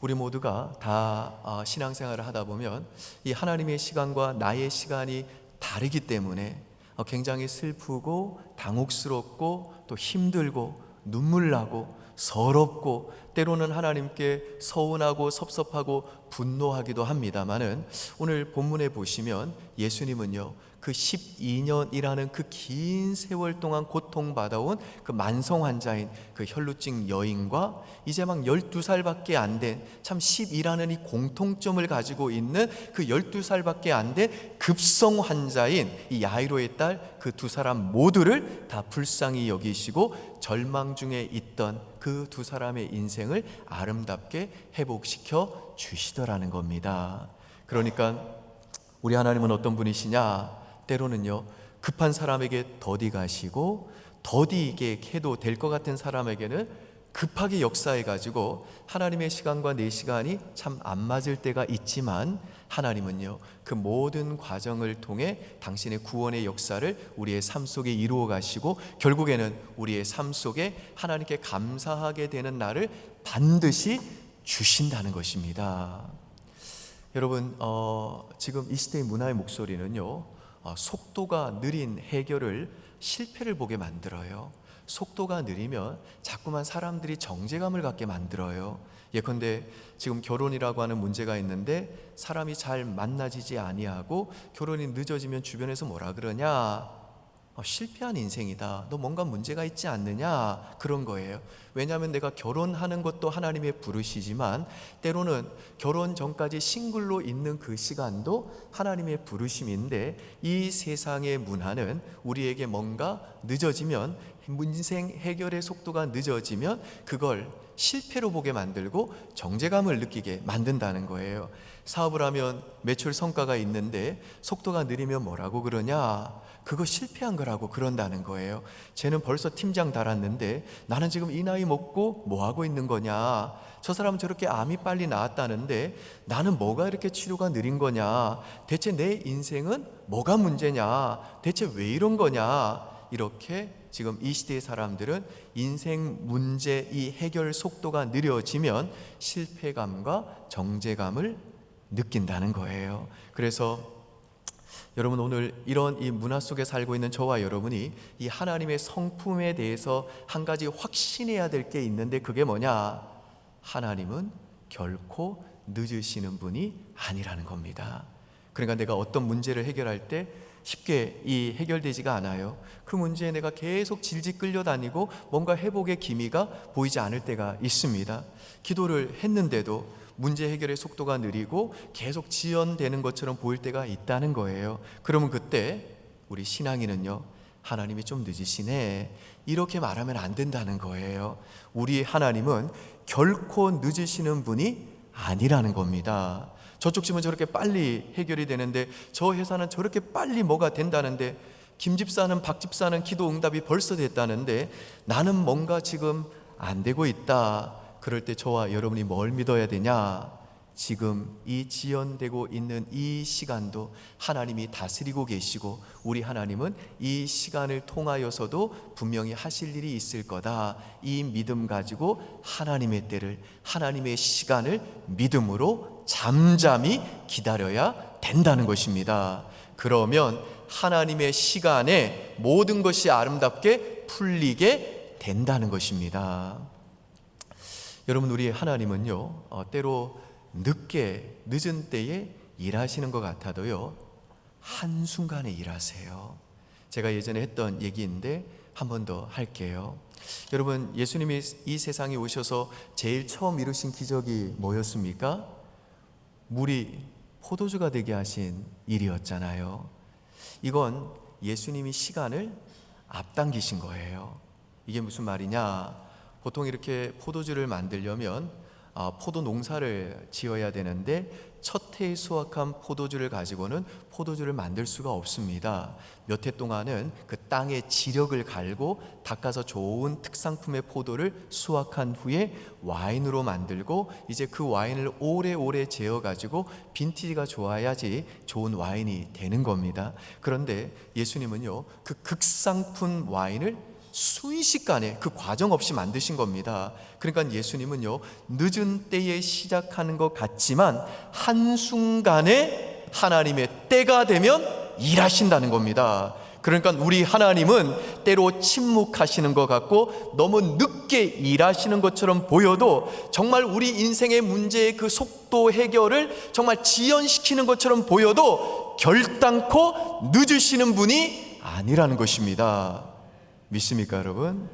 우리 모두가 다 신앙생활을 하다 보면 이 하나님의 시간과 나의 시간이 다르기 때문에 굉장히 슬프고 당혹스럽고 또 힘들고 눈물 나고 서럽고 때로는 하나님께 서운하고 섭섭하고 분노하기도 합니다마는 오늘 본문에 보시면 예수님은요, 그 12년이라는 그 긴 세월 동안 고통받아온 그 만성 환자인 그 혈루증 여인과 이제 막 12살밖에 안 된 참 10이라는 이 공통점을 가지고 있는 그 12살밖에 안 된 급성 환자인 이 야이로의 딸 그 두 사람 모두를 다 불쌍히 여기시고 절망 중에 있던 그 두 사람의 인생을 아름답게 회복시켜 주시더라는 겁니다. 그러니까 우리 하나님은 어떤 분이시냐? 때로는요, 급한 사람에게 더디 가시고 더디게 해도 될 것 같은 사람에게는 급하게 역사해 가지고 하나님의 시간과 내 시간이 참 안 맞을 때가 있지만 하나님은요, 그 모든 과정을 통해 당신의 구원의 역사를 우리의 삶 속에 이루어 가시고 결국에는 우리의 삶 속에 하나님께 감사하게 되는 날을 반드시 주신다는 것입니다. 여러분, 지금 이 시대의 문화의 목소리는요, 속도가 느린 해결을 실패를 보게 만들어요. 속도가 느리면 자꾸만 사람들이 정제감을 갖게 만들어요. 예컨대 지금 결혼이라고 하는 문제가 있는데 사람이 잘 만나지지 아니하고 결혼이 늦어지면 주변에서 뭐라 그러냐? 실패한 인생이다. 너 뭔가 문제가 있지 않느냐? 그런 거예요. 왜냐하면 내가 결혼하는 것도 하나님의 부르시지만 때로는 결혼 전까지 싱글로 있는 그 시간도 하나님의 부르심인데, 이 세상의 문화는 우리에게 뭔가 늦어지면, 인생 해결의 속도가 늦어지면 그걸 실패로 보게 만들고 정제감을 느끼게 만든다는 거예요. 사업을 하면 매출 성과가 있는데 속도가 느리면 뭐라고 그러냐? 그거 실패한 거라고 그런다는 거예요. 쟤는 벌써 팀장 달았는데 나는 지금 이 나이 먹고 뭐 하고 있는 거냐? 저 사람은 저렇게 암이 빨리 나았다는데 나는 뭐가 이렇게 치료가 느린 거냐? 대체 내 인생은 뭐가 문제냐? 대체 왜 이런 거냐? 이렇게 지금 이 시대의 사람들은 인생 문제 이 해결 속도가 느려지면 실패감과 정제감을 느낀다는 거예요. 그래서 여러분, 오늘 이런 이 문화 속에 살고 있는 저와 여러분이 이 하나님의 성품에 대해서 한 가지 확신해야 될 게 있는데, 그게 뭐냐? 하나님은 결코 늦으시는 분이 아니라는 겁니다. 그러니까 내가 어떤 문제를 해결할 때 쉽게 이 해결되지가 않아요. 그 문제에 내가 계속 질질 끌려다니고 뭔가 회복의 기미가 보이지 않을 때가 있습니다. 기도를 했는데도 문제 해결의 속도가 느리고 계속 지연되는 것처럼 보일 때가 있다는 거예요. 그러면 그때 우리 신앙인은요, 하나님이 좀 늦으시네, 이렇게 말하면 안 된다는 거예요. 우리 하나님은 결코 늦으시는 분이 아니라는 겁니다. 저쪽 집은 저렇게 빨리 해결이 되는데 저 회사는 저렇게 빨리 뭐가 된다는데, 김 집사는 박 집사는 기도 응답이 벌써 됐다는데 나는 뭔가 지금 안 되고 있다. 그럴 때 저와 여러분이 뭘 믿어야 되냐? 지금 이 지연되고 있는 이 시간도 하나님이 다스리고 계시고, 우리 하나님은 이 시간을 통하여서도 분명히 하실 일이 있을 거다. 이 믿음 가지고 하나님의 때를, 하나님의 시간을 믿음으로 잠잠히 기다려야 된다는 것입니다. 그러면 하나님의 시간에 모든 것이 아름답게 풀리게 된다는 것입니다. 여러분, 우리 하나님은요, 때로 늦은 때에 일하시는 것 같아도요, 한순간에 일하세요. 제가 예전에 했던 얘기인데 한 번 더 할게요. 여러분, 예수님이 이 세상에 오셔서 제일 처음 이루신 기적이 뭐였습니까? 물이 포도주가 되게 하신 일이었잖아요. 이건 예수님이 시간을 앞당기신 거예요. 이게 무슨 말이냐? 보통 이렇게 포도주를 만들려면 포도 농사를 지어야 되는데 첫 해에 수확한 포도주를 가지고는 포도주를 만들 수가 없습니다. 몇 해 동안은 그 땅에 지력을 갈고 닦아서 좋은 특상품의 포도를 수확한 후에 와인으로 만들고, 이제 그 와인을 오래오래 재어 가지고 빈티지가 좋아야지 좋은 와인이 되는 겁니다. 그런데 예수님은요, 그 극상품 와인을 순식간에 그 과정 없이 만드신 겁니다. 그러니까 예수님은요, 늦은 때에 시작하는 것 같지만 한순간에 하나님의 때가 되면 일하신다는 겁니다. 그러니까 우리 하나님은 때로 침묵하시는 것 같고 너무 늦게 일하시는 것처럼 보여도 정말 우리 인생의 문제의 그 속도 해결을 정말 지연시키는 것처럼 보여도 결단코 늦으시는 분이 아니라는 것입니다. 믿습니까, 여러분?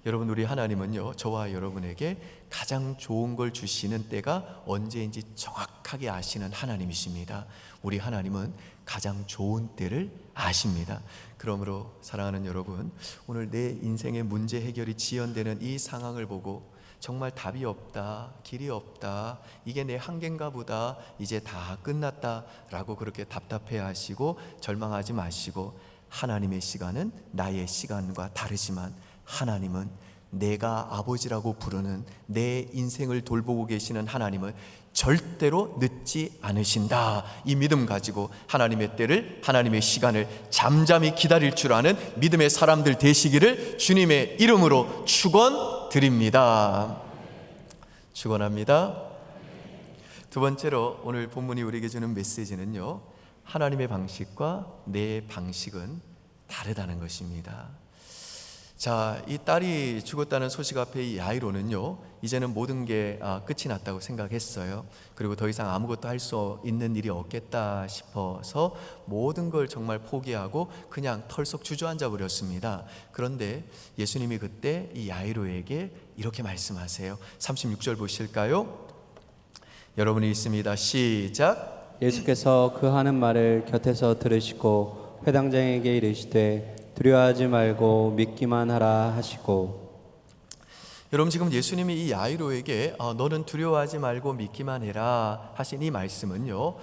여러분, 우리 하나님은요, 저와 여러분에게 가장 좋은 걸 주시는 때가 언제인지 정확하게 아시는 하나님이십니다. 우리 하나님은 가장 좋은 때를 아십니다. 그러므로 사랑하는 여러분, 오늘 내 인생의 문제 해결이 지연되는 이 상황을 보고 정말 답이 없다, 길이 없다, 이게 내 한계인가 보다, 이제 다 끝났다 라고 그렇게 답답해 하시고 절망하지 마시고, 하나님의 시간은 나의 시간과 다르지만 하나님은 내가 아버지라고 부르는 내 인생을 돌보고 계시는 하나님은 절대로 늦지 않으신다. 이 믿음 가지고 하나님의 때를, 하나님의 시간을 잠잠히 기다릴 줄 아는 믿음의 사람들 되시기를 주님의 이름으로 축원드립니다. 축원합니다. 두 번째로 오늘 본문이 우리에게 주는 메시지는요, 하나님의 방식과 내 방식은 다르다는 것입니다. 자, 이 딸이 죽었다는 소식 앞에 이 야이로는요, 이제는 모든 게 끝이 났다고 생각했어요. 그리고 더 이상 아무것도 할 수 있는 일이 없겠다 싶어서 모든 걸 정말 포기하고 그냥 털썩 주저앉아 버렸습니다. 그런데 예수님이 그때 이 야이로에게 이렇게 말씀하세요. 36절 보실까요? 여러분이 있습니다. 시작. 예수께서 그 하는 말을 곁에서 들으시고 회당장에게 이르시되 두려워하지 말고 믿기만 하라 하시고. 여러분, 지금 예수님이 이 야이로에게 너는 두려워하지 말고 믿기만 해라 하신 이 말씀은요,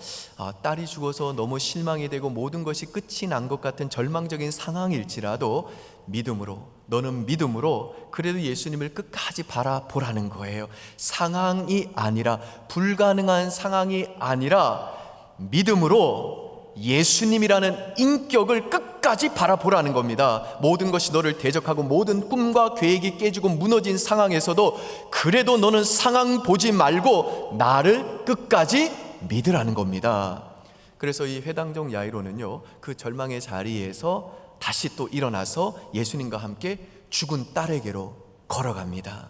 딸이 죽어서 너무 실망이 되고 모든 것이 끝이 난 것 같은 절망적인 상황일지라도 믿음으로, 너는 믿음으로 그래도 예수님을 끝까지 바라보라는 거예요. 상황이 아니라, 불가능한 상황이 아니라 믿음으로 예수님이라는 인격을 끝까지 바라보라는 겁니다. 모든 것이 너를 대적하고 모든 꿈과 계획이 깨지고 무너진 상황에서도 그래도 너는 상황 보지 말고 나를 끝까지 믿으라는 겁니다. 그래서 이 회당장 야이로는요, 그 절망의 자리에서 다시 또 일어나서 예수님과 함께 죽은 딸에게로 걸어갑니다.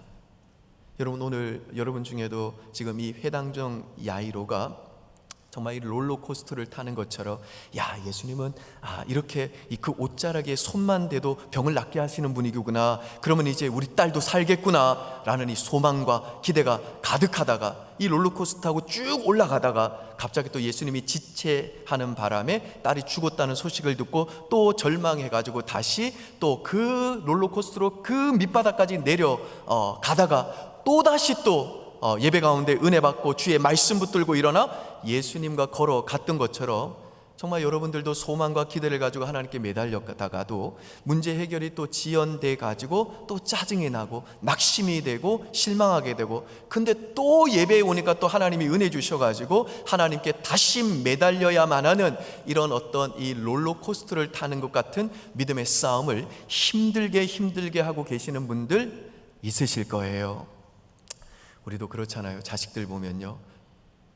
여러분, 오늘 여러분 중에도 지금 이 회당장 야이로가 정말 이 롤러코스터를 타는 것처럼, 야, 예수님은 이렇게 그 옷자락에 손만 대도 병을 낫게 하시는 분이구나, 그러면 이제 우리 딸도 살겠구나 라는 이 소망과 기대가 가득하다가 이 롤러코스터 타고 쭉 올라가다가 갑자기 또 예수님이 지체하는 바람에 딸이 죽었다는 소식을 듣고 또 절망해가지고 다시 또 그 롤러코스터로 그 밑바닥까지 내려가다가 또다시 또 예배 가운데 은혜 받고 주의 말씀 붙들고 일어나 예수님과 걸어갔던 것처럼, 정말 여러분들도 소망과 기대를 가지고 하나님께 매달렸다가도 문제 해결이 또 지연돼 가지고 또 짜증이 나고 낙심이 되고 실망하게 되고, 근데 또 예배에 오니까 또 하나님이 은혜 주셔가지고 하나님께 다시 매달려야만 하는 이런 어떤 이 롤러코스터를 타는 것 같은 믿음의 싸움을 힘들게 하고 계시는 분들 있으실 거예요. 우리도 그렇잖아요. 자식들 보면요,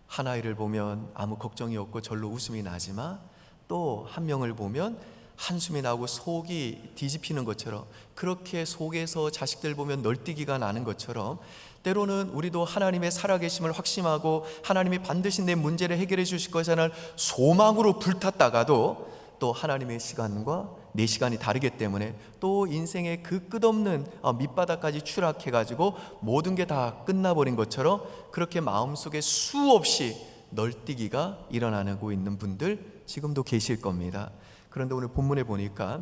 하나이를 보면 아무 걱정이 없고 절로 웃음이 나지만 또 한 명을 보면 한숨이 나고 속이 뒤집히는 것처럼, 그렇게 속에서 자식들 보면 널뛰기가 나는 것처럼 때로는 우리도 하나님의 살아계심을 확신하고 하나님이 반드시 내 문제를 해결해 주실 것이라는 소망으로 불탔다가도 또 하나님의 시간과 내 시간이 다르기 때문에 또 인생의 그 끝없는 밑바닥까지 추락해가지고 모든 게 다 끝나버린 것처럼 그렇게 마음속에 수없이 널뛰기가 일어나고 있는 분들 지금도 계실 겁니다. 그런데 오늘 본문에 보니까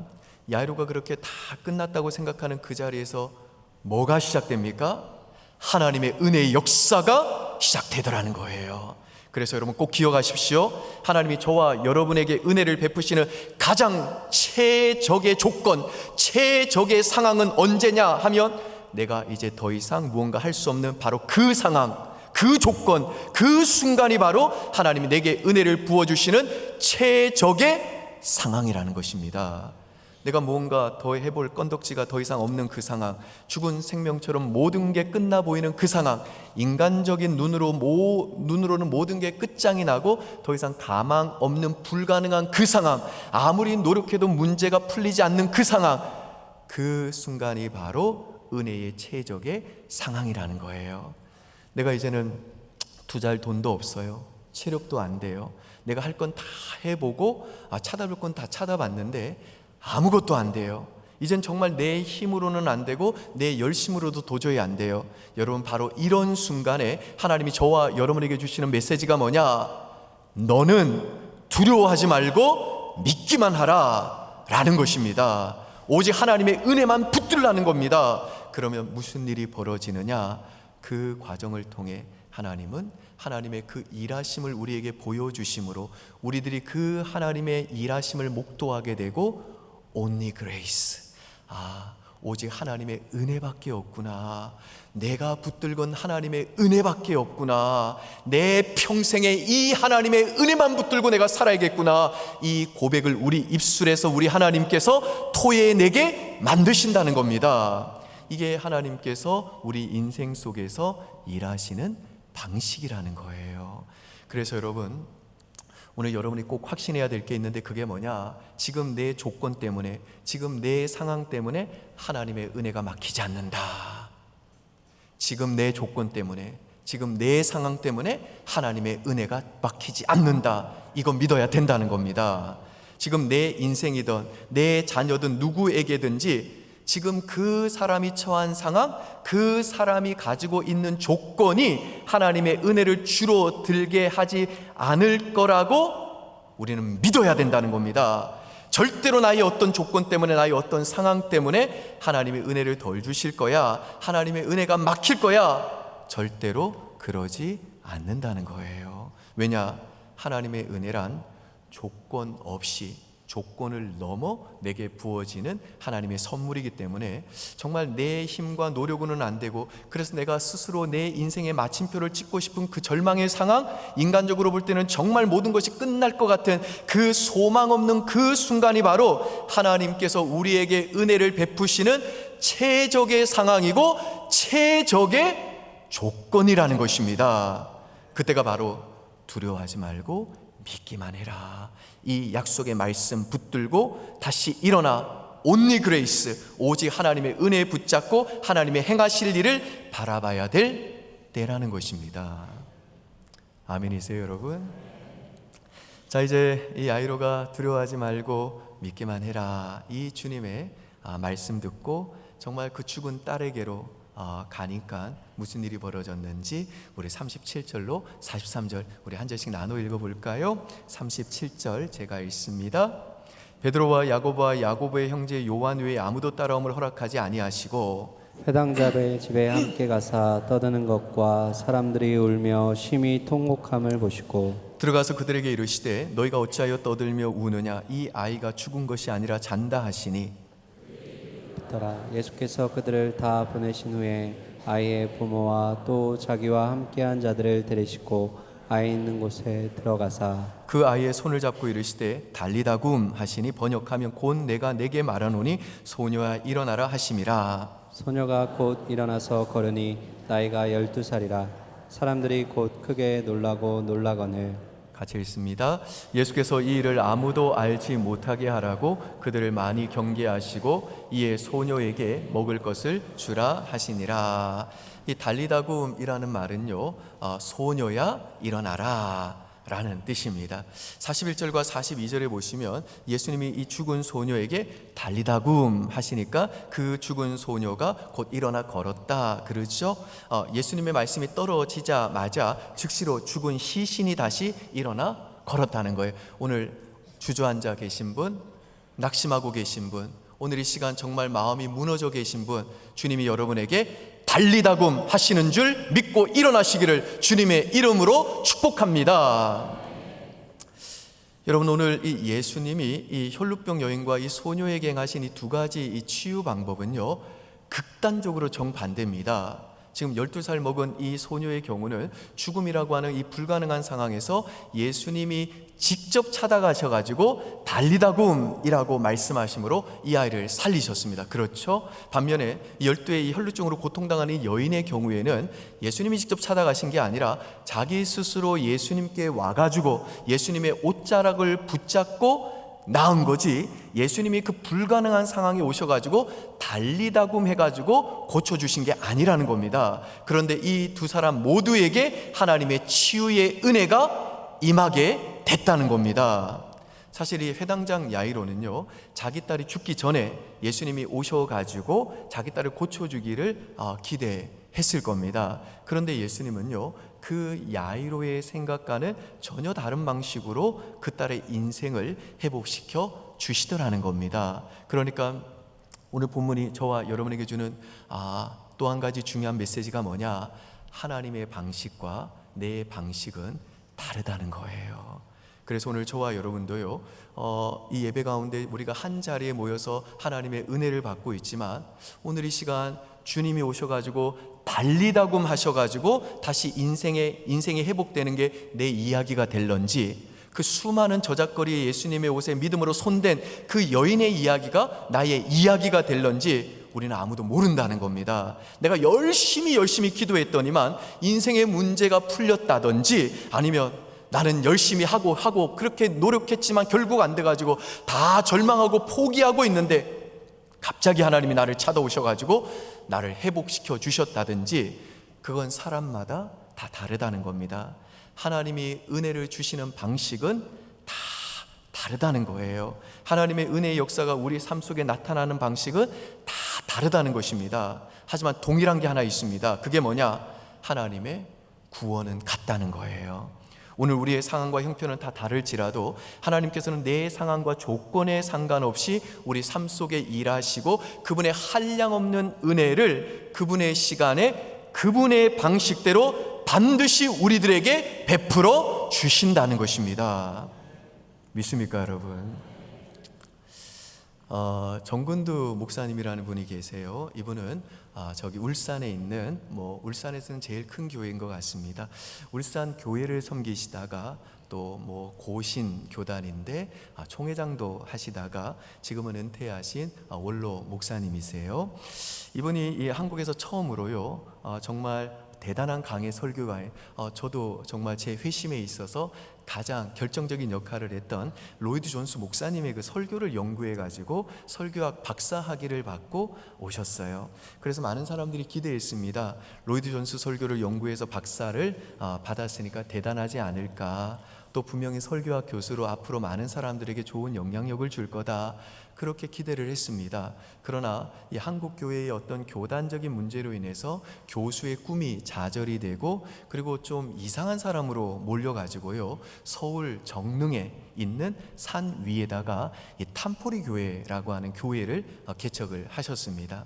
야이로가 그렇게 다 끝났다고 생각하는 그 자리에서 뭐가 시작됩니까? 하나님의 은혜의 역사가 시작되더라는 거예요. 그래서 여러분 꼭 기억하십시오. 하나님이 저와 여러분에게 은혜를 베푸시는 가장 최적의 조건, 최적의 상황은 언제냐 하면, 내가 이제 더 이상 무언가 할 수 없는 바로 그 상황, 그 조건, 그 순간이 바로 하나님이 내게 은혜를 부어주시는 최적의 상황이라는 것입니다. 내가 무언가 더 해볼 건덕지가 더 이상 없는 그 상황, 죽은 생명처럼 모든 게 끝나 보이는 그 상황, 인간적인 눈으로는 모든 게 끝장이 나고 더 이상 가망 없는 불가능한 그 상황, 아무리 노력해도 문제가 풀리지 않는 그 상황, 그 순간이 바로 은혜의 최적의 상황이라는 거예요. 내가 이제는 투자할 돈도 없어요. 체력도 안 돼요. 내가 할 건 다 해보고 찾아볼 건 다 찾아봤는데 아무것도 안 돼요. 이젠 정말 내 힘으로는 안 되고 내 열심으로도 도저히 안 돼요. 여러분, 바로 이런 순간에 하나님이 저와 여러분에게 주시는 메시지가 뭐냐? 너는 두려워하지 말고 믿기만 하라 라는 것입니다. 오직 하나님의 은혜만 붙들라는 겁니다. 그러면 무슨 일이 벌어지느냐? 그 과정을 통해 하나님은 하나님의 그 일하심을 우리에게 보여주심으로 우리들이 그 하나님의 일하심을 목도하게 되고, only grace, 오직 하나님의 은혜밖에 없구나, 내가 붙들건 하나님의 은혜밖에 없구나, 내 평생에 이 하나님의 은혜만 붙들고 내가 살아야겠구나, 이 고백을 우리 입술에서 우리 하나님께서 토해내게 만드신다는 겁니다. 이게 하나님께서 우리 인생 속에서 일하시는 방식이라는 거예요. 그래서 여러분, 오늘 여러분이 꼭 확신해야 될 게 있는데 그게 뭐냐? 지금 내 조건 때문에, 지금 내 상황 때문에 하나님의 은혜가 막히지 않는다. 지금 내 조건 때문에, 지금 내 상황 때문에 하나님의 은혜가 막히지 않는다. 이거 믿어야 된다는 겁니다. 지금 내 인생이든 내 자녀든 누구에게든지 지금 그 사람이 처한 상황, 그 사람이 가지고 있는 조건이 하나님의 은혜를 줄어들게 하지 않을 거라고 우리는 믿어야 된다는 겁니다. 절대로 나의 어떤 조건 때문에, 나의 어떤 상황 때문에 하나님의 은혜를 덜 주실 거야, 하나님의 은혜가 막힐 거야, 절대로 그러지 않는다는 거예요. 왜냐? 하나님의 은혜란 조건 없이, 조건을 넘어 내게 부어지는 하나님의 선물이기 때문에 정말 내 힘과 노력으로는 안 되고, 그래서 내가 스스로 내 인생의 마침표를 찍고 싶은 그 절망의 상황, 인간적으로 볼 때는 정말 모든 것이 끝날 것 같은 그 소망 없는 그 순간이 바로 하나님께서 우리에게 은혜를 베푸시는 최적의 상황이고 최적의 조건이라는 것입니다. 그때가 바로 두려워하지 말고 믿기만 해라. 이 약속의 말씀 붙들고 다시 일어나 only grace, 오직 하나님의 은혜에 붙잡고 하나님의 행하실 일을 바라봐야 될 때라는 것입니다. 아멘이세요, 여러분? 자, 이제 이 야이로가 두려워하지 말고 믿기만 해라, 이 주님의 말씀 듣고 정말 그 죽은 딸에게로 가니까 무슨 일이 벌어졌는지 우리 37절로 43절 우리 한 절씩 나눠 읽어볼까요? 37절 제가 읽습니다. 베드로와 야고보와 야고보의 형제 요한 외에 아무도 따라옴을 허락하지 아니하시고 회당자의 집에 함께 가사 떠드는 것과 사람들이 울며 심히 통곡함을 보시고 들어가서 그들에게 이르시되 너희가 어찌하여 떠들며 우느냐? 이 아이가 죽은 것이 아니라 잔다 하시니 더라. 예수께서 그들을 다 보내신 후에 아이의 부모와 또 자기와 함께한 자들을 데리시고 아이 있는 곳에 들어가사 그 아이의 손을 잡고 이르시되 달리다굼 하시니 번역하면 곧 내가 내게 말하노니 소녀야 일어나라 하심이라. 소녀가 곧 일어나서 걸으니 나이가 12살이라. 사람들이 곧 크게 놀라고 놀라거늘. 같이 읽습니다. 예수께서 이 일을 아무도 알지 못하게 하라고 그들을 많이 경계하시고 이에 소녀에게 먹을 것을 주라 하시니라. 이 달리다굼이라는 말은요, 소녀야 일어나라 라는 뜻입니다. 41절과 42절에 보시면 예수님이 이 죽은 소녀에게 달리다굼 하시니까 그 죽은 소녀가 곧 일어나 걸었다 그러죠. 예수님의 말씀이 떨어지자마자 즉시로 죽은 시신이 다시 일어나 걸었다는 거예요. 오늘 주저앉아 계신 분, 낙심하고 계신 분, 오늘 이 시간 정말 마음이 무너져 계신 분, 주님이 여러분에게 달리다굼 하시는 줄 믿고 일어나시기를 주님의 이름으로 축복합니다. 여러분, 오늘 이 예수님이 이 혈루병 여인과 이 소녀에게 행하신 이 두 가지 이 치유 방법은요, 극단적으로 정반대입니다. 지금 12살 먹은 이 소녀의 경우는 죽음이라고 하는 이 불가능한 상황에서 예수님이 직접 찾아가셔가지고 달리다굼이라고 말씀하심으로 이 아이를 살리셨습니다. 그렇죠? 반면에 12의 이 혈루증으로 고통당하는 이 여인의 경우에는 예수님이 직접 찾아가신 게 아니라 자기 스스로 예수님께 와가지고 예수님의 옷자락을 붙잡고 나은 거지, 예수님이 그 불가능한 상황에 오셔가지고 달리다굼 해가지고 고쳐주신 게 아니라는 겁니다. 그런데 이 두 사람 모두에게 하나님의 치유의 은혜가 임하게 됐다는 겁니다. 사실 이 회당장 야이로는요, 자기 딸이 죽기 전에 예수님이 오셔가지고 자기 딸을 고쳐주기를 기대했을 겁니다. 그런데 예수님은요, 그 야이로의 생각과는 전혀 다른 방식으로 그 딸의 인생을 회복시켜 주시더라는 겁니다. 그러니까 오늘 본문이 저와 여러분에게 주는 또 한 가지 중요한 메시지가 뭐냐? 하나님의 방식과 내 방식은 다르다는 거예요. 그래서 오늘 저와 여러분도요, 이 예배 가운데 우리가 한 자리에 모여서 하나님의 은혜를 받고 있지만 오늘 이 시간 주님이 오셔가지고 달리다굼 하셔가지고 다시 인생이 회복되는 게 내 이야기가 될런지, 그 수많은 저작거리의 예수님의 옷에 믿음으로 손댄 그 여인의 이야기가 나의 이야기가 될런지 우리는 아무도 모른다는 겁니다. 내가 열심히 기도했더니만 인생의 문제가 풀렸다든지, 아니면 나는 열심히 하고 그렇게 노력했지만 결국 안 돼가지고 다 절망하고 포기하고 있는데 갑자기 하나님이 나를 찾아오셔가지고 나를 회복시켜 주셨다든지, 그건 사람마다 다 다르다는 겁니다. 하나님이 은혜를 주시는 방식은 다 다르다는 거예요. 하나님의 은혜의 역사가 우리 삶 속에 나타나는 방식은 다 다르다는 것입니다. 하지만 동일한 게 하나 있습니다. 그게 뭐냐? 하나님의 구원은 같다는 거예요. 오늘 우리의 상황과 형편은 다 다를지라도 하나님께서는 내 상황과 조건에 상관없이 우리 삶 속에 일하시고 그분의 한량없는 은혜를 그분의 시간에 그분의 방식대로 반드시 우리들에게 베풀어 주신다는 것입니다. 믿습니까, 여러분? 정근두 목사님이라는 분이 계세요. 이분은 저기 울산에 있는, 울산에서는 제일 큰 교회인 것 같습니다. 울산 교회를 섬기시다가 또 고신 교단인데 총회장도 하시다가 지금은 은퇴하신 원로 목사님이세요. 이분이 이 한국에서 처음으로요, 정말 대단한 강의 설교가에, 저도 정말 제 회심에 있어서 가장 결정적인 역할을 했던 로이드 존스 목사님의 그 설교를 연구해 가지고 설교학 박사 학위를 받고 오셨어요. 그래서 많은 사람들이 기대했습니다. 로이드 존스 설교를 연구해서 박사를 받았으니까 대단하지 않을까, 또 분명히 설교학 교수로 앞으로 많은 사람들에게 좋은 영향력을 줄 거다, 그렇게 기대를 했습니다. 그러나 이 한국 교회의 어떤 교단적인 문제로 인해서 교수의 꿈이 좌절이 되고, 그리고 좀 이상한 사람으로 몰려가지고요, 서울 정릉에 있는 산 위에다가 이 탐포리 교회라고 하는 교회를 개척을 하셨습니다.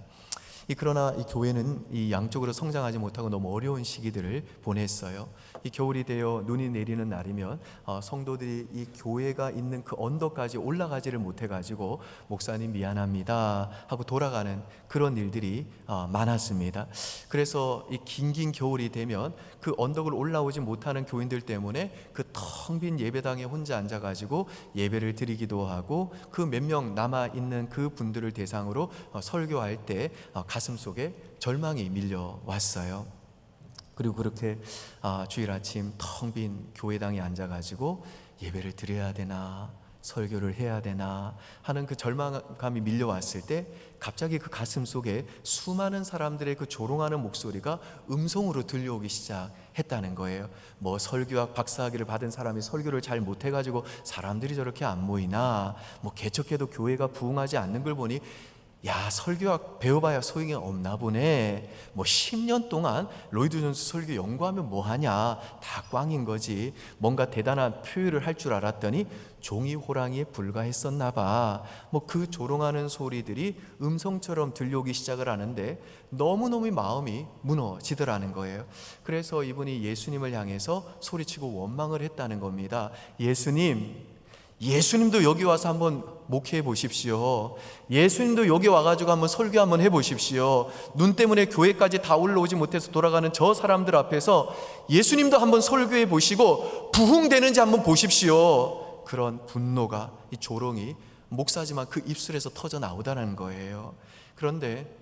그러나 이 교회는 이 양쪽으로 성장하지 못하고 너무 어려운 시기들을 보냈어요. 이 겨울이 되어 눈이 내리는 날이면 성도들이 이 교회가 있는 그 언덕까지 올라가지를 못해가지고 목사님 미안합니다 하고 돌아가는 그런 일들이 많았습니다. 그래서 이 긴 겨울이 되면 그 언덕을 올라오지 못하는 교인들 때문에 그 텅 빈 예배당에 혼자 앉아가지고 예배를 드리기도 하고, 그 몇 명 남아있는 그 분들을 대상으로 설교할 때 가슴 속에 절망이 밀려왔어요. 그리고 그렇게 주일 아침 텅 빈 교회당에 앉아가지고 예배를 드려야 되나, 설교를 해야 되나 하는 그 절망감이 밀려왔을 때 갑자기 그 가슴 속에 수많은 사람들의 그 조롱하는 목소리가 음성으로 들려오기 시작했다는 거예요. 설교학 박사학위를 받은 사람이 설교를 잘 못해가지고 사람들이 저렇게 안 모이나, 개척해도 교회가 부흥하지 않는 걸 보니 야, 설교학 배워봐야 소용이 없나 보네. 10년 동안 로이드 존스 설교 연구하면 뭐하냐, 다 꽝인 거지. 뭔가 대단한 표현을 할 줄 알았더니 종이 호랑이에 불과했었나 봐. 그 조롱하는 소리들이 음성처럼 들려오기 시작을 하는데 너무너무 마음이 무너지더라는 거예요. 그래서 이분이 예수님을 향해서 소리치고 원망을 했다는 겁니다. 예수님도 여기 와서 한번 목회해 보십시오. 예수님도 여기 와가지고 한번 설교 한번 해보십시오. 눈 때문에 교회까지 다 올라오지 못해서 돌아가는 저 사람들 앞에서 예수님도 한번 설교해 보시고 부흥되는지 한번 보십시오. 그런 분노가, 이 조롱이 목사지만 그 입술에서 터져 나오다는 거예요. 그런데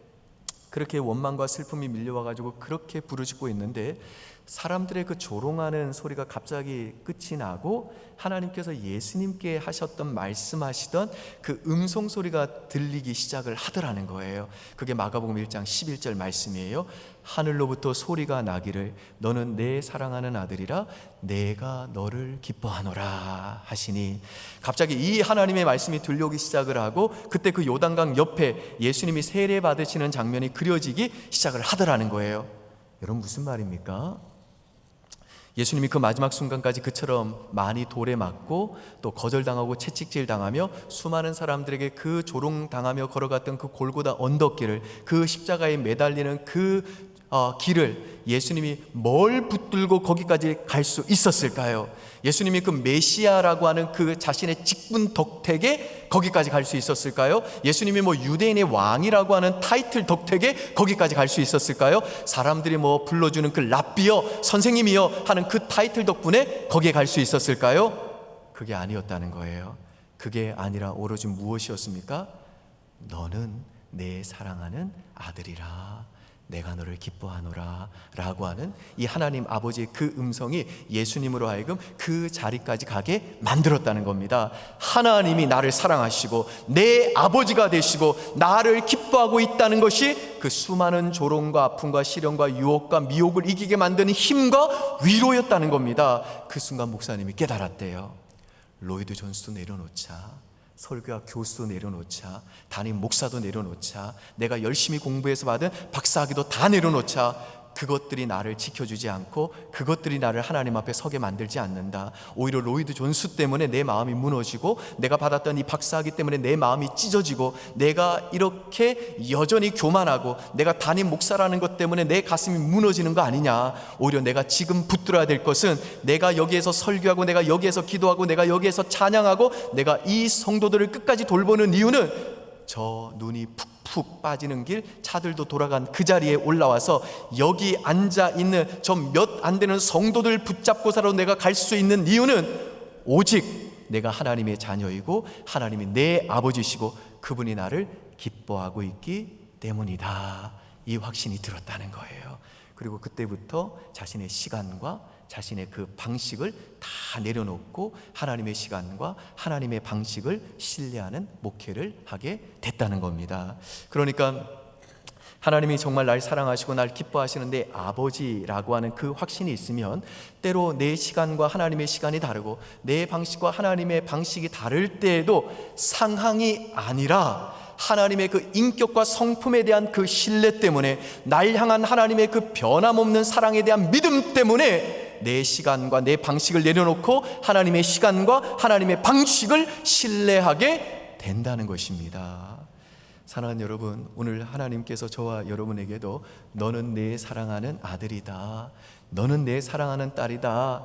그렇게 원망과 슬픔이 밀려와가지고 그렇게 부르짖고 있는데 사람들의 그 조롱하는 소리가 갑자기 끝이 나고 하나님께서 예수님께 하셨던, 말씀하시던 그 음성 소리가 들리기 시작을 하더라는 거예요. 그게 마가복음 1장 11절 말씀이에요. 하늘로부터 소리가 나기를 너는 내 사랑하는 아들이라 내가 너를 기뻐하노라 하시니, 갑자기 이 하나님의 말씀이 들려오기 시작을 하고 그때 그 요단강 옆에 예수님이 세례 받으시는 장면이 그려지기 시작을 하더라는 거예요. 여러분, 무슨 말입니까? 예수님이 그 마지막 순간까지 그처럼 많이 돌에 맞고 또 거절당하고 채찍질 당하며 수많은 사람들에게 그 조롱당하며 걸어갔던 그 골고다 언덕길을, 그 십자가에 매달리는 그 길을 예수님이 뭘 붙들고 거기까지 갈 수 있었을까요? 예수님이 그 메시아라고 하는 그 자신의 직분 덕택에 거기까지 갈 수 있었을까요? 예수님이 유대인의 왕이라고 하는 타이틀 덕택에 거기까지 갈 수 있었을까요? 사람들이 불러주는 그 랍비여, 선생님이여 하는 그 타이틀 덕분에 거기에 갈 수 있었을까요? 그게 아니었다는 거예요. 그게 아니라 오로지 무엇이었습니까? 너는 내 사랑하는 아들이라, 내가 너를 기뻐하노라 라고 하는 이 하나님 아버지의 그 음성이 예수님으로 하여금 그 자리까지 가게 만들었다는 겁니다. 하나님이 나를 사랑하시고 내 아버지가 되시고 나를 기뻐하고 있다는 것이 그 수많은 조롱과 아픔과 시련과 유혹과 미혹을 이기게 만드는 힘과 위로였다는 겁니다. 그 순간 목사님이 깨달았대요. 로이드 존스도 내려놓자, 설교와 교수도 내려놓자, 담임 목사도 내려놓자, 내가 열심히 공부해서 받은 박사학위도 다 내려놓자, 그것들이 나를 지켜주지 않고 그것들이 나를 하나님 앞에 서게 만들지 않는다. 오히려 로이드 존스 때문에 내 마음이 무너지고 내가 받았던 이 박사학위 때문에 내 마음이 찢어지고 내가 이렇게 여전히 교만하고 내가 담임 목사라는 것 때문에 내 가슴이 무너지는 거 아니냐. 오히려 내가 지금 붙들어야 될 것은 내가 여기에서 설교하고 내가 여기에서 기도하고 내가 여기에서 찬양하고 내가 이 성도들을 끝까지 돌보는 이유는 저 눈이 푹 빠지는 길, 차들도 돌아간 그 자리에 올라와서 여기 앉아있는 저 몇 안 되는 성도들 붙잡고서라도 내가 갈 수 있는 이유는 오직 내가 하나님의 자녀이고 하나님이 내 아버지시고 그분이 나를 기뻐하고 있기 때문이다. 이 확신이 들었다는 거예요. 그리고 그때부터 자신의 시간과 자신의 그 방식을 다 내려놓고 하나님의 시간과 하나님의 방식을 신뢰하는 목회를 하게 됐다는 겁니다. 그러니까 하나님이 정말 날 사랑하시고 날 기뻐하시는 내 아버지라고 하는 그 확신이 있으면 때로 내 시간과 하나님의 시간이 다르고 내 방식과 하나님의 방식이 다를 때에도 상황이 아니라 하나님의 그 인격과 성품에 대한 그 신뢰 때문에, 날 향한 하나님의 그 변함없는 사랑에 대한 믿음 때문에 내 시간과 내 방식을 내려놓고 하나님의 시간과 하나님의 방식을 신뢰하게 된다는 것입니다. 사랑하는 여러분, 오늘 하나님께서 저와 여러분에게도 너는 내 사랑하는 아들이다, 너는 내 사랑하는 딸이다,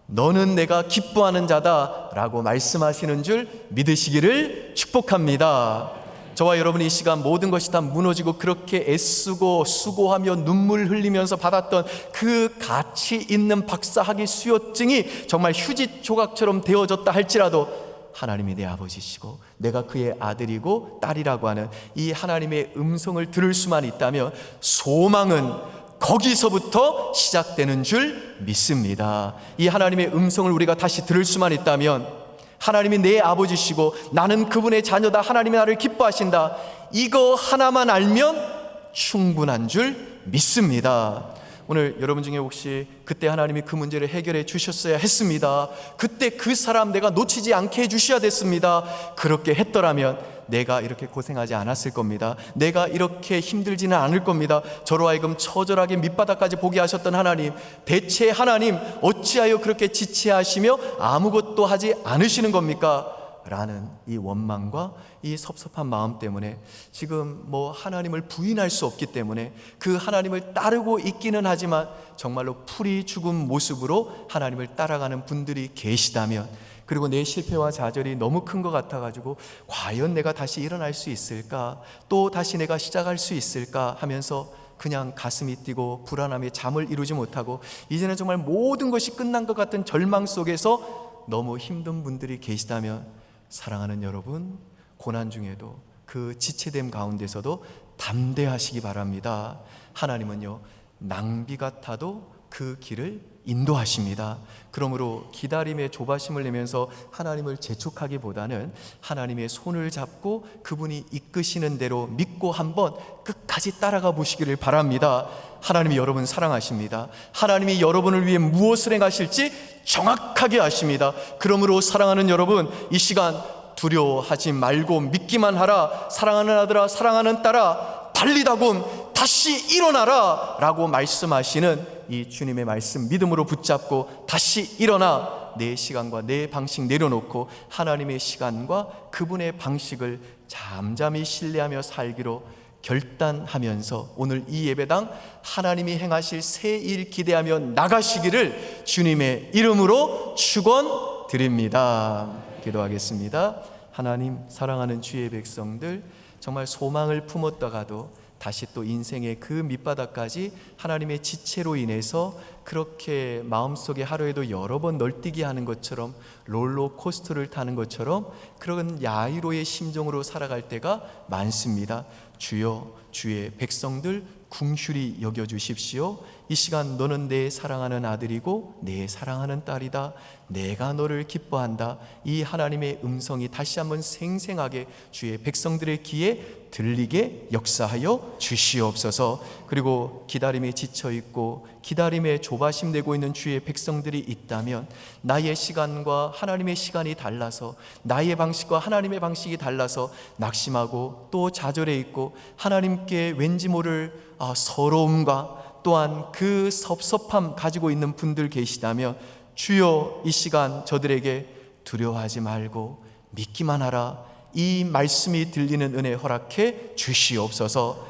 너는 내가 기뻐하는 자다 라고 말씀하시는 줄 믿으시기를 축복합니다. 저와 여러분이 이 시간 모든 것이 다 무너지고 그렇게 애쓰고 수고하며 눈물 흘리면서 받았던 그 가치 있는 박사학위 수료증이 정말 휴지 조각처럼 되어졌다 할지라도 하나님이 내 아버지시고 내가 그의 아들이고 딸이라고 하는 이 하나님의 음성을 들을 수만 있다면 소망은 거기서부터 시작되는 줄 믿습니다. 이 하나님의 음성을 우리가 다시 들을 수만 있다면, 하나님이 내 아버지시고 나는 그분의 자녀다, 하나님이 나를 기뻐하신다, 이거 하나만 알면 충분한 줄 믿습니다. 오늘 여러분 중에 혹시 그때 하나님이 그 문제를 해결해 주셨어야 했습니다, 그때 그 사람 내가 놓치지 않게 해주셔야 됐습니다, 그렇게 했더라면 내가 이렇게 고생하지 않았을 겁니다. 내가 이렇게 힘들지는 않을 겁니다. 저로 하여금 처절하게 밑바닥까지 보게 하셨던 하나님, 대체 하나님 어찌하여 그렇게 지체하시며 아무것도 하지 않으시는 겁니까? 라는 이 원망과 이 섭섭한 마음 때문에 지금 하나님을 부인할 수 없기 때문에 그 하나님을 따르고 있기는 하지만 정말로 풀이 죽은 모습으로 하나님을 따라가는 분들이 계시다면, 그리고 내 실패와 좌절이 너무 큰 것 같아가지고 과연 내가 다시 일어날 수 있을까, 또 다시 내가 시작할 수 있을까 하면서 그냥 가슴이 뛰고 불안함에 잠을 이루지 못하고 이제는 정말 모든 것이 끝난 것 같은 절망 속에서 너무 힘든 분들이 계시다면, 사랑하는 여러분, 고난 중에도 그 지체됨 가운데서도 담대하시기 바랍니다. 하나님은요, 낭비 같아도 그 길을 인도하십니다. 그러므로 기다림의 조바심을 내면서 하나님을 재촉하기보다는 하나님의 손을 잡고 그분이 이끄시는 대로 믿고 한번 끝까지 따라가 보시기를 바랍니다. 하나님이 여러분 사랑하십니다. 하나님이 여러분을 위해 무엇을 행하실지 정확하게 아십니다. 그러므로 사랑하는 여러분, 이 시간 두려워하지 말고 믿기만 하라. 사랑하는 아들아, 사랑하는 딸아, 달리다곰 다시 일어나라 라고 말씀하시는 이 주님의 말씀 믿음으로 붙잡고 다시 일어나 내 시간과 내 방식 내려놓고 하나님의 시간과 그분의 방식을 잠잠히 신뢰하며 살기로 결단하면서 오늘 이 예배당 하나님이 행하실 새 일 기대하며 나가시기를 주님의 이름으로 축원드립니다. 기도하겠습니다. 하나님, 사랑하는 주의 백성들, 정말 소망을 품었다가도 다시 또 인생의 그 밑바닥까지 하나님의 지체로 인해서 그렇게 마음속에 하루에도 여러 번 널뛰게 하는 것처럼, 롤러코스터를 타는 것처럼 그런 야이로의 심정으로 살아갈 때가 많습니다. 주여, 주의 백성들 궁휼히 여겨 주십시오. 이 시간 너는 내 사랑하는 아들이고 내 사랑하는 딸이다. 내가 너를 기뻐한다. 이 하나님의 음성이 다시 한번 생생하게 주의 백성들의 귀에 들리게 역사하여 주시옵소서. 그리고 기다림에 지쳐있고 기다림에 조바심 내고 있는 주의 백성들이 있다면 나의 시간과 하나님의 시간이 달라서, 나의 방식과 하나님의 방식이 달라서 낙심하고 또 좌절해 있고 하나님께 왠지 모를 서러움과 또한 그 섭섭함 가지고 있는 분들 계시다면 주여, 이 시간 저들에게 두려워하지 말고 믿기만 하라, 이 말씀이 들리는 은혜 허락해 주시옵소서.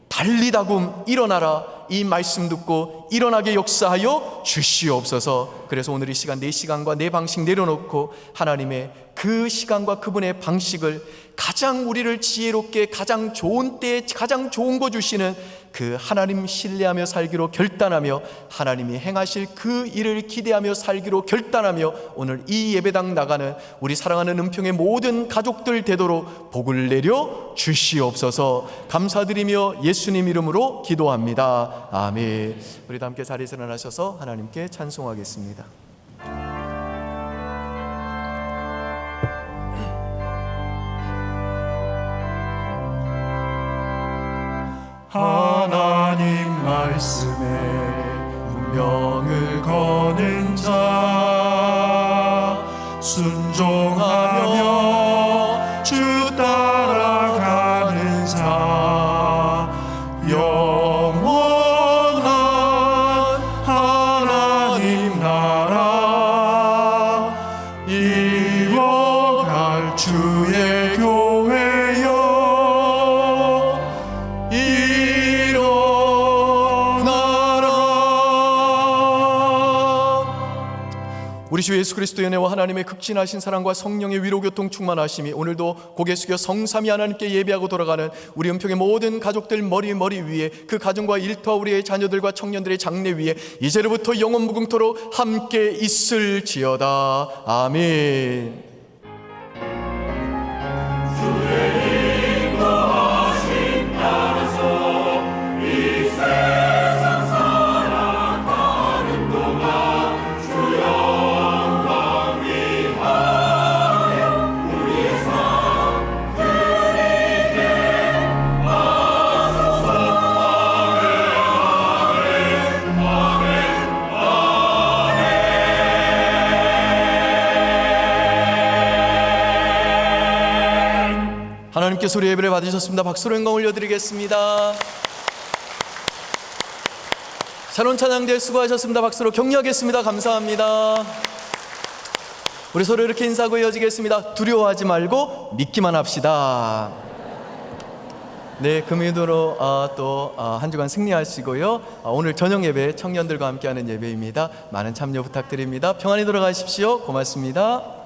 달리다굼 일어나라, 이 말씀 듣고 일어나게 역사하여 주시옵소서. 그래서 오늘 이 시간 내 시간과 내 방식 내려놓고 하나님의 그 시간과 그분의 방식을 가장 우리를 지혜롭게 가장 좋은 때에 가장 좋은 거 주시는 그 하나님 신뢰하며 살기로 결단하며 하나님이 행하실 그 일을 기대하며 살기로 결단하며 오늘 이 예배당 나가는 우리 사랑하는 은평의 모든 가족들 되도록 복을 내려 주시옵소서. 감사드리며 예수님 이름으로 기도합니다. 아멘. 우리 다 함께 자리에서 일어나셔서 하나님께 찬송하겠습니다. 하나님 말씀에 운명을 거는 자, 순종하며 주 따라가는 자, 영원한 하나님 나라 이뤄갈 주의 교회여 우리 주 예수 그리스도의 은혜와 하나님의 극진하신 사랑과 성령의 위로교통 충만하심이 오늘도 고개 숙여 성삼위 하나님께 예배하고 돌아가는 우리 은평의 모든 가족들 머리 위에, 그 가정과 일터와 우리의 자녀들과 청년들의 장래 위에 이제로부터 영원 무궁토록 함께 있을지어다. 아멘. 하나님께서 우리 예배를 받으셨습니다. 박수로 영광 올려드리겠습니다. 찬원 찬양대 수고하셨습니다. 박수로 격려하겠습니다. 감사합니다. 우리 서로 이렇게 인사하고 이어지겠습니다. 두려워하지 말고 믿기만 합시다. 네, 금요일으로 또 한 주간 승리하시고요. 오늘 저녁 예배 청년들과 함께하는 예배입니다. 많은 참여 부탁드립니다. 평안히 돌아가십시오. 고맙습니다.